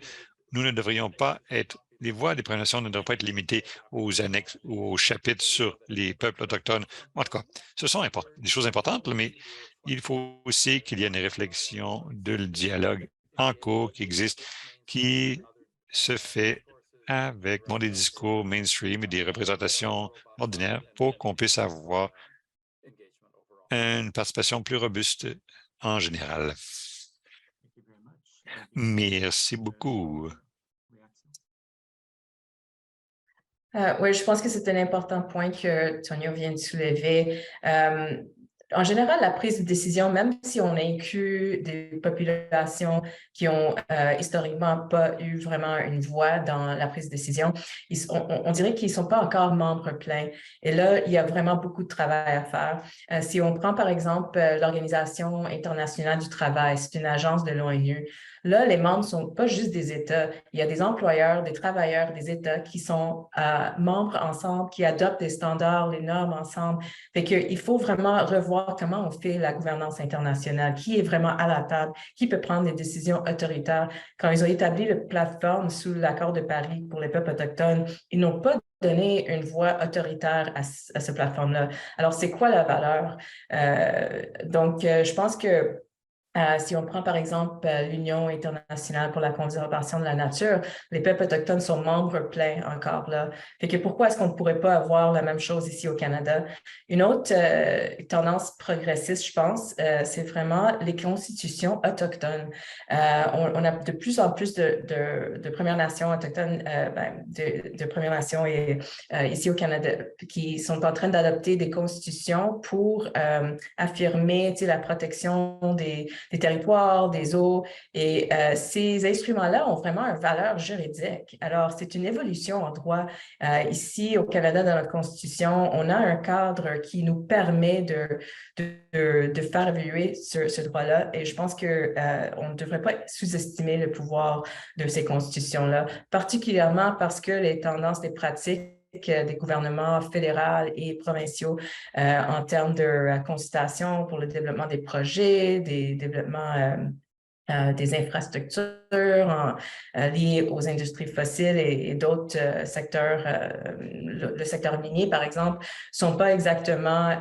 nous ne devrions pas être, les voix des Premières Nations ne devraient pas être limitées aux annexes ou aux chapitres sur les peuples autochtones. En tout cas, ce sont des choses importantes, mais il faut aussi qu'il y ait une réflexion de dialogue en cours qui existe, qui se fait avec des discours mainstream et des représentations ordinaires pour qu'on puisse avoir une participation plus robuste en général. Merci beaucoup. Oui, je pense que c'est un important point que Tonio vient de soulever. En général, la prise de décision, même si on inclut des populations qui ont historiquement pas eu vraiment une voix dans la prise de décision, on dirait qu'ils ne sont pas encore membres pleins. Et là, il y a vraiment beaucoup de travail à faire. Si on prend par exemple l'Organisation internationale du travail, c'est une agence de l'ONU. Là, les membres ne sont pas juste des États. Il y a des employeurs, des travailleurs, des États qui sont membres ensemble, qui adoptent des standards, les normes ensemble. Fait qu'il faut vraiment revoir comment on fait la gouvernance internationale, qui est vraiment à la table, qui peut prendre des décisions autoritaires. Quand ils ont établi la plateforme sous l'accord de Paris pour les peuples autochtones, ils n'ont pas donné une voix autoritaire à cette plateforme-là. Alors, c'est quoi la valeur? Donc, je pense que si on prend par exemple l'Union internationale pour la conservation de la nature, les peuples autochtones sont membres pleins encore là. Fait que pourquoi est-ce qu'on ne pourrait pas avoir la même chose ici au Canada? Une autre tendance progressiste, je pense, c'est vraiment les constitutions autochtones. On a de plus en plus de Premières Nations autochtones, de Premières Nations ici au Canada, qui sont en train d'adopter des constitutions pour affirmer la protection des territoires, des eaux. Et ces instruments-là ont vraiment une valeur juridique. Alors, c'est une évolution en droit. Ici, au Canada, dans notre Constitution, on a un cadre qui nous permet de faire évoluer ce droit-là. Et je pense qu'on ne devrait pas sous-estimer le pouvoir de ces constitutions-là, particulièrement parce que les tendances, les pratiques des gouvernements fédéraux et provinciaux en termes de consultation pour le développement des projets, des développements des infrastructures liées aux industries fossiles et d'autres secteurs, le secteur minier, par exemple, ne sont pas exactement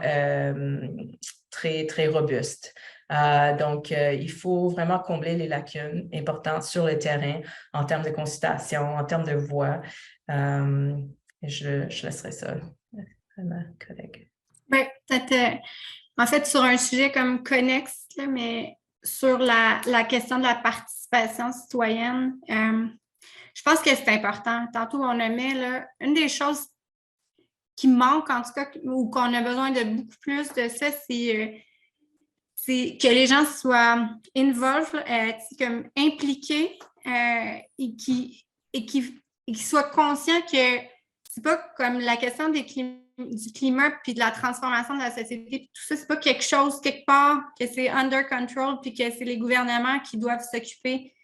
très, très robustes. Donc, il faut vraiment combler les lacunes importantes sur le terrain en termes de consultation, en termes de voix. Je laisserai ça à ma collègue. Oui, peut-être, en fait, sur un sujet comme connexe, là, mais sur la question de la participation citoyenne, je pense que c'est important. Tantôt, on nommait là, une des choses qui manque, en tout cas, ou qu'on a besoin de beaucoup plus de ça, c'est que les gens soient involved, comme impliqués et qu'ils soient conscients que c'est pas comme la question du climat puis de la transformation de la société, tout ça, c'est pas quelque chose quelque part que c'est under control puis que c'est les gouvernements qui doivent s'occuper.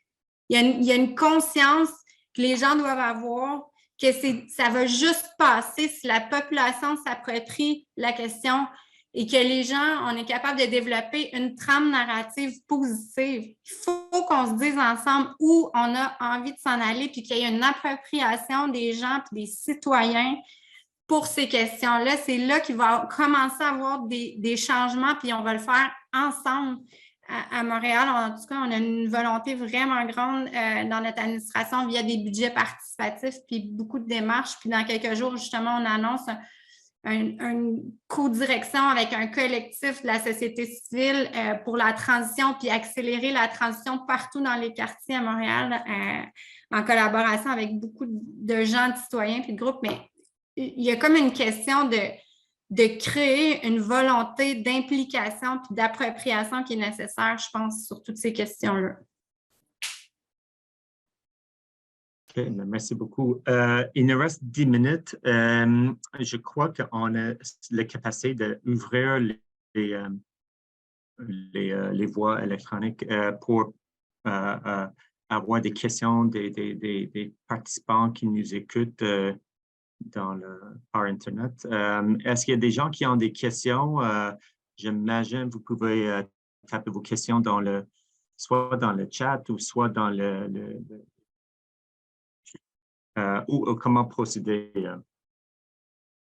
Il y a une conscience que les gens doivent avoir que ça va juste passer si la population s'approprie la question et que les gens, on est capable de développer une trame narrative positive. Il faut qu'on se dise ensemble où on a envie de s'en aller puis qu'il y ait une appropriation des gens puis des citoyens pour ces questions-là. C'est là qu'il va commencer à avoir des changements puis on va le faire ensemble. À Montréal, en tout cas, on a une volonté vraiment grande dans notre administration via des budgets participatifs puis beaucoup de démarches. Puis dans quelques jours, justement, on annonce une co-direction avec un collectif de la société civile pour la transition puis accélérer la transition partout dans les quartiers à Montréal en collaboration avec beaucoup de gens, de citoyens puis de groupes. Mais il y a comme une question de créer une volonté d'implication puis d'appropriation qui est nécessaire, je pense, sur toutes ces questions-là. Okay, merci beaucoup. Il nous reste 10 minutes. Je crois qu'on a la capacité d'ouvrir les voies électroniques pour avoir des questions des participants qui nous écoutent par Internet. Est-ce qu'il y a des gens qui ont des questions? J'imagine que vous pouvez taper vos questions soit dans le chat ou soit dans ou comment procéder.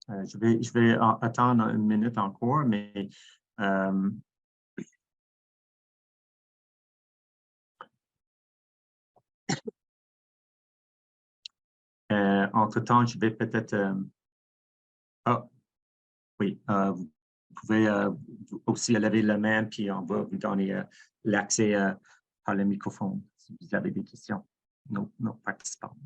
Je vais attendre une minute encore, mais entre-temps, je vais peut-être... oui, vous pouvez aussi lever la main, puis on va vous donner l'accès par le microphone si vous avez des questions, nos participants.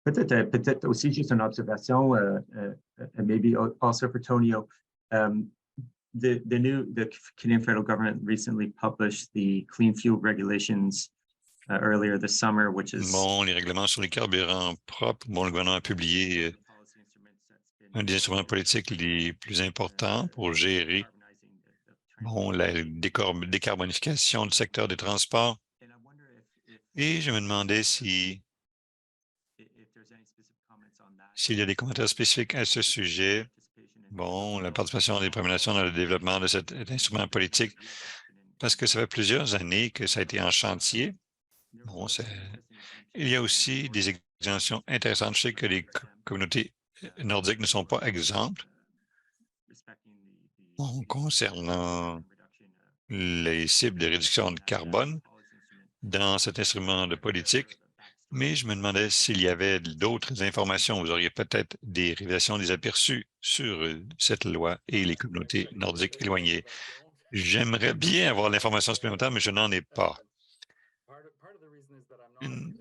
Peut-être aussi juste une observation, maybe also for Tonio. The Canadian federal government recently published the Clean Fuel Regulations earlier this summer, which is Bon, les règlements sur les carburants propres, bon, le gouvernement a publié un des instruments politiques les plus importants pour gérer bon, la décarbonification du secteur des transports. Et je me demandais s'il y a des commentaires spécifiques à ce sujet. Bon, la participation des Premières Nations dans le développement de cet instrument politique, parce que ça fait plusieurs années que ça a été en chantier. Bon, il y a aussi des exemptions intéressantes. Je sais que les communautés nordiques ne sont pas exemples. Bon, concernant les cibles de réduction de carbone dans cet instrument de politique, mais je me demandais s'il y avait d'autres informations. Vous auriez peut-être des révélations, des aperçus sur cette loi et les communautés nordiques éloignées. J'aimerais bien avoir l'information supplémentaire, mais je n'en ai pas.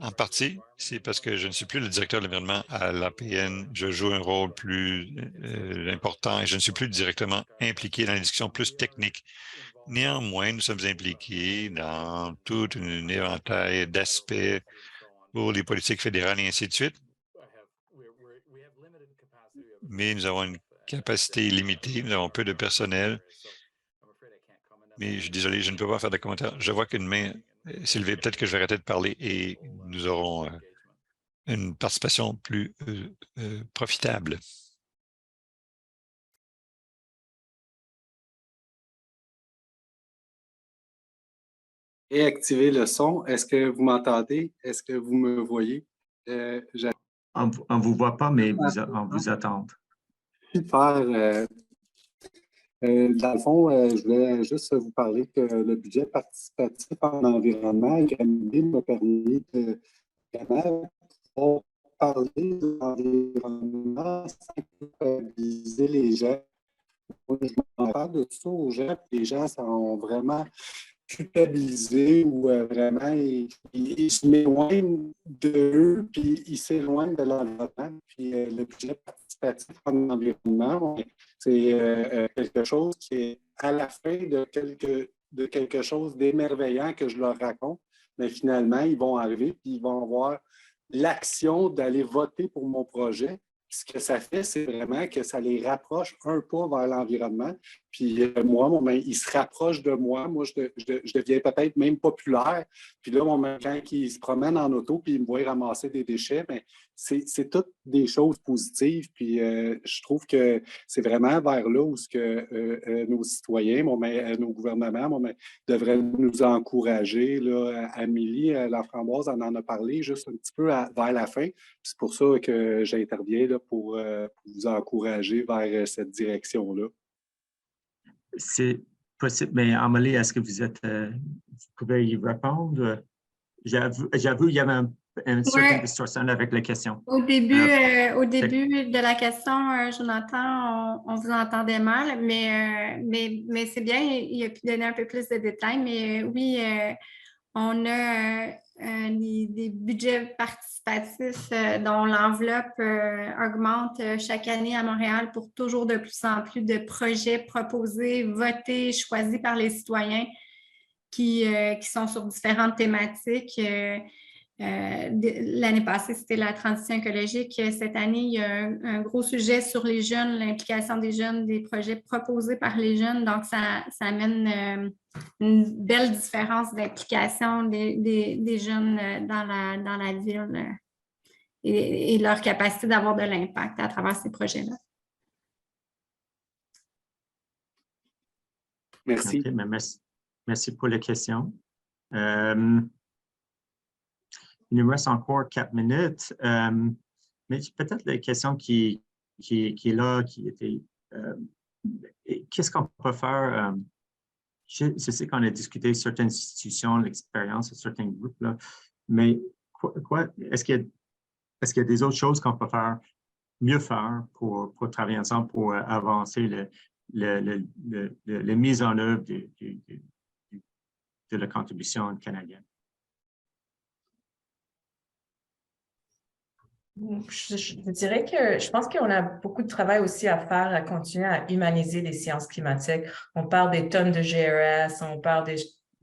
En partie, c'est parce que je ne suis plus le directeur de l'environnement à l'APN. Je joue un rôle plus important et je ne suis plus directement impliqué dans les discussions plus techniques. Néanmoins, nous sommes impliqués dans tout un éventail d'aspects pour les politiques fédérales et ainsi de suite. Mais nous avons une capacité limitée, nous avons peu de personnel. Mais je suis désolé, je ne peux pas faire de commentaires. Je vois qu'une main s'est levée. Peut-être que je vais arrêter de parler et nous aurons une participation plus profitable. Réactiver le son. Est-ce que vous m'entendez? Est-ce que vous me voyez? On ne vous voit pas, mais on vous attend. Super. Dans le fond, je voulais juste vous parler que le budget participatif en environnement m'a permis de pouvoir parler de l'environnement sans culpabiliser les gens. Moi, je m'en parle de tout ça aux gens, puis les gens sont vraiment culpabilisés ou vraiment ils se m'éloignent d'eux, puis ils s'éloignent de l'environnement. Puis le budget participatif en environnement, c'est quelque chose qui est à la fin de quelque chose d'émerveillant que je leur raconte, mais finalement, ils vont arriver puis ils vont avoir l'action d'aller voter pour mon projet. Puis ce que ça fait, c'est vraiment que ça les rapproche un pas vers l'environnement. Puis moi, ils se rapprochent de moi. Moi, je deviens peut-être même populaire. Puis là, quand ils se promènent en auto puis ils me voient ramasser des déchets, mais c'est toutes des choses positives. Puis je trouve que c'est vraiment vers là où nos citoyens, nos gouvernements devraient nous encourager. Là, Amélie Laframboise en a parlé juste un petit peu vers la fin. C'est pour ça que j'interviens là, pour vous encourager vers cette direction-là. C'est possible, mais Amélie, est-ce que vous pouvez y répondre? J'avoue, il y avait une certaine distorsion avec la question. Au début de la question, Jonathan, on vous entendait mal, mais c'est bien, il a pu donner un peu plus de détails, mais oui, on a des budgets participatifs dont l'enveloppe augmente chaque année à Montréal pour toujours de plus en plus de projets proposés, votés, choisis par les citoyens qui sont sur différentes thématiques. L'année passée, c'était la transition écologique. Cette année, il y a un gros sujet sur les jeunes, l'implication des jeunes, des projets proposés par les jeunes. Donc, ça amène une belle différence d'implication des jeunes dans la ville et leur capacité d'avoir de l'impact à travers ces projets-là. Merci. Okay, merci pour les questions. Il nous reste encore 4 minutes, mais peut-être la question qui est là, qui était qu'est-ce qu'on peut faire? Je sais qu'on a discuté de certaines institutions, l'expérience de certains groupes, là, mais est-ce qu'il y a des autres choses qu'on peut mieux faire pour travailler ensemble, pour avancer la mise en œuvre de la contribution canadienne? Je dirais que je pense qu'on a beaucoup de travail aussi à faire, à continuer à humaniser les sciences climatiques. On parle des tonnes de GRS, on parle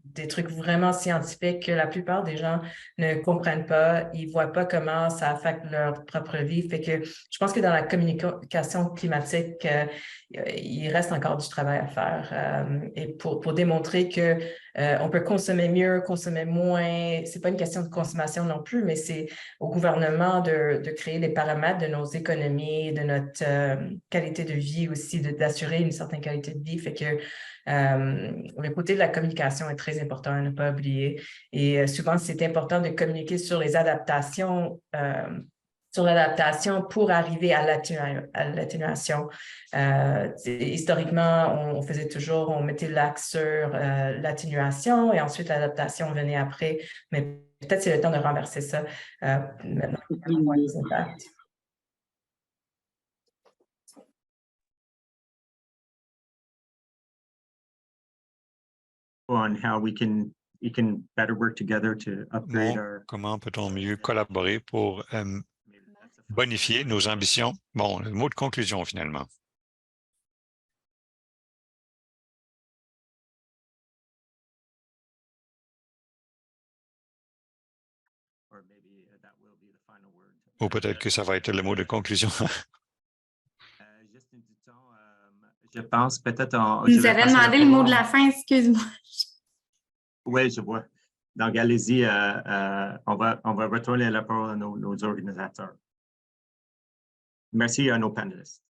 des trucs vraiment scientifiques que la plupart des gens ne comprennent pas. Ils ne voient pas comment ça affecte leur propre vie. Fait que je pense que dans la communication climatique, il reste encore du travail à faire. Et pour démontrer que on peut consommer mieux, consommer moins. C'est pas une question de consommation non plus, mais c'est au gouvernement de créer les paramètres de nos économies, de notre qualité de vie aussi, d'assurer une certaine qualité de vie. Fait que le côté de la communication est très important à ne pas oublier. Et souvent, c'est important de communiquer sur les adaptations, sur l'adaptation pour arriver à l'atténuation. Historiquement, on faisait toujours, on mettait l'axe sur l'atténuation et ensuite l'adaptation venait après. Mais peut-être c'est le temps de renverser ça maintenant. On how we can better work together to upgrade our. Comment peut-on mieux collaborer pour bonifier nos ambitions? Bon, le mot de conclusion finalement. Ou peut-être que ça va être le mot de conclusion. Je pense peut-être Vous nous avez demandé le mot de la fin, excuse-moi. Oui, je vois. Donc, allez-y, on va retourner la parole à nos organisateurs. Merci à nos panélistes.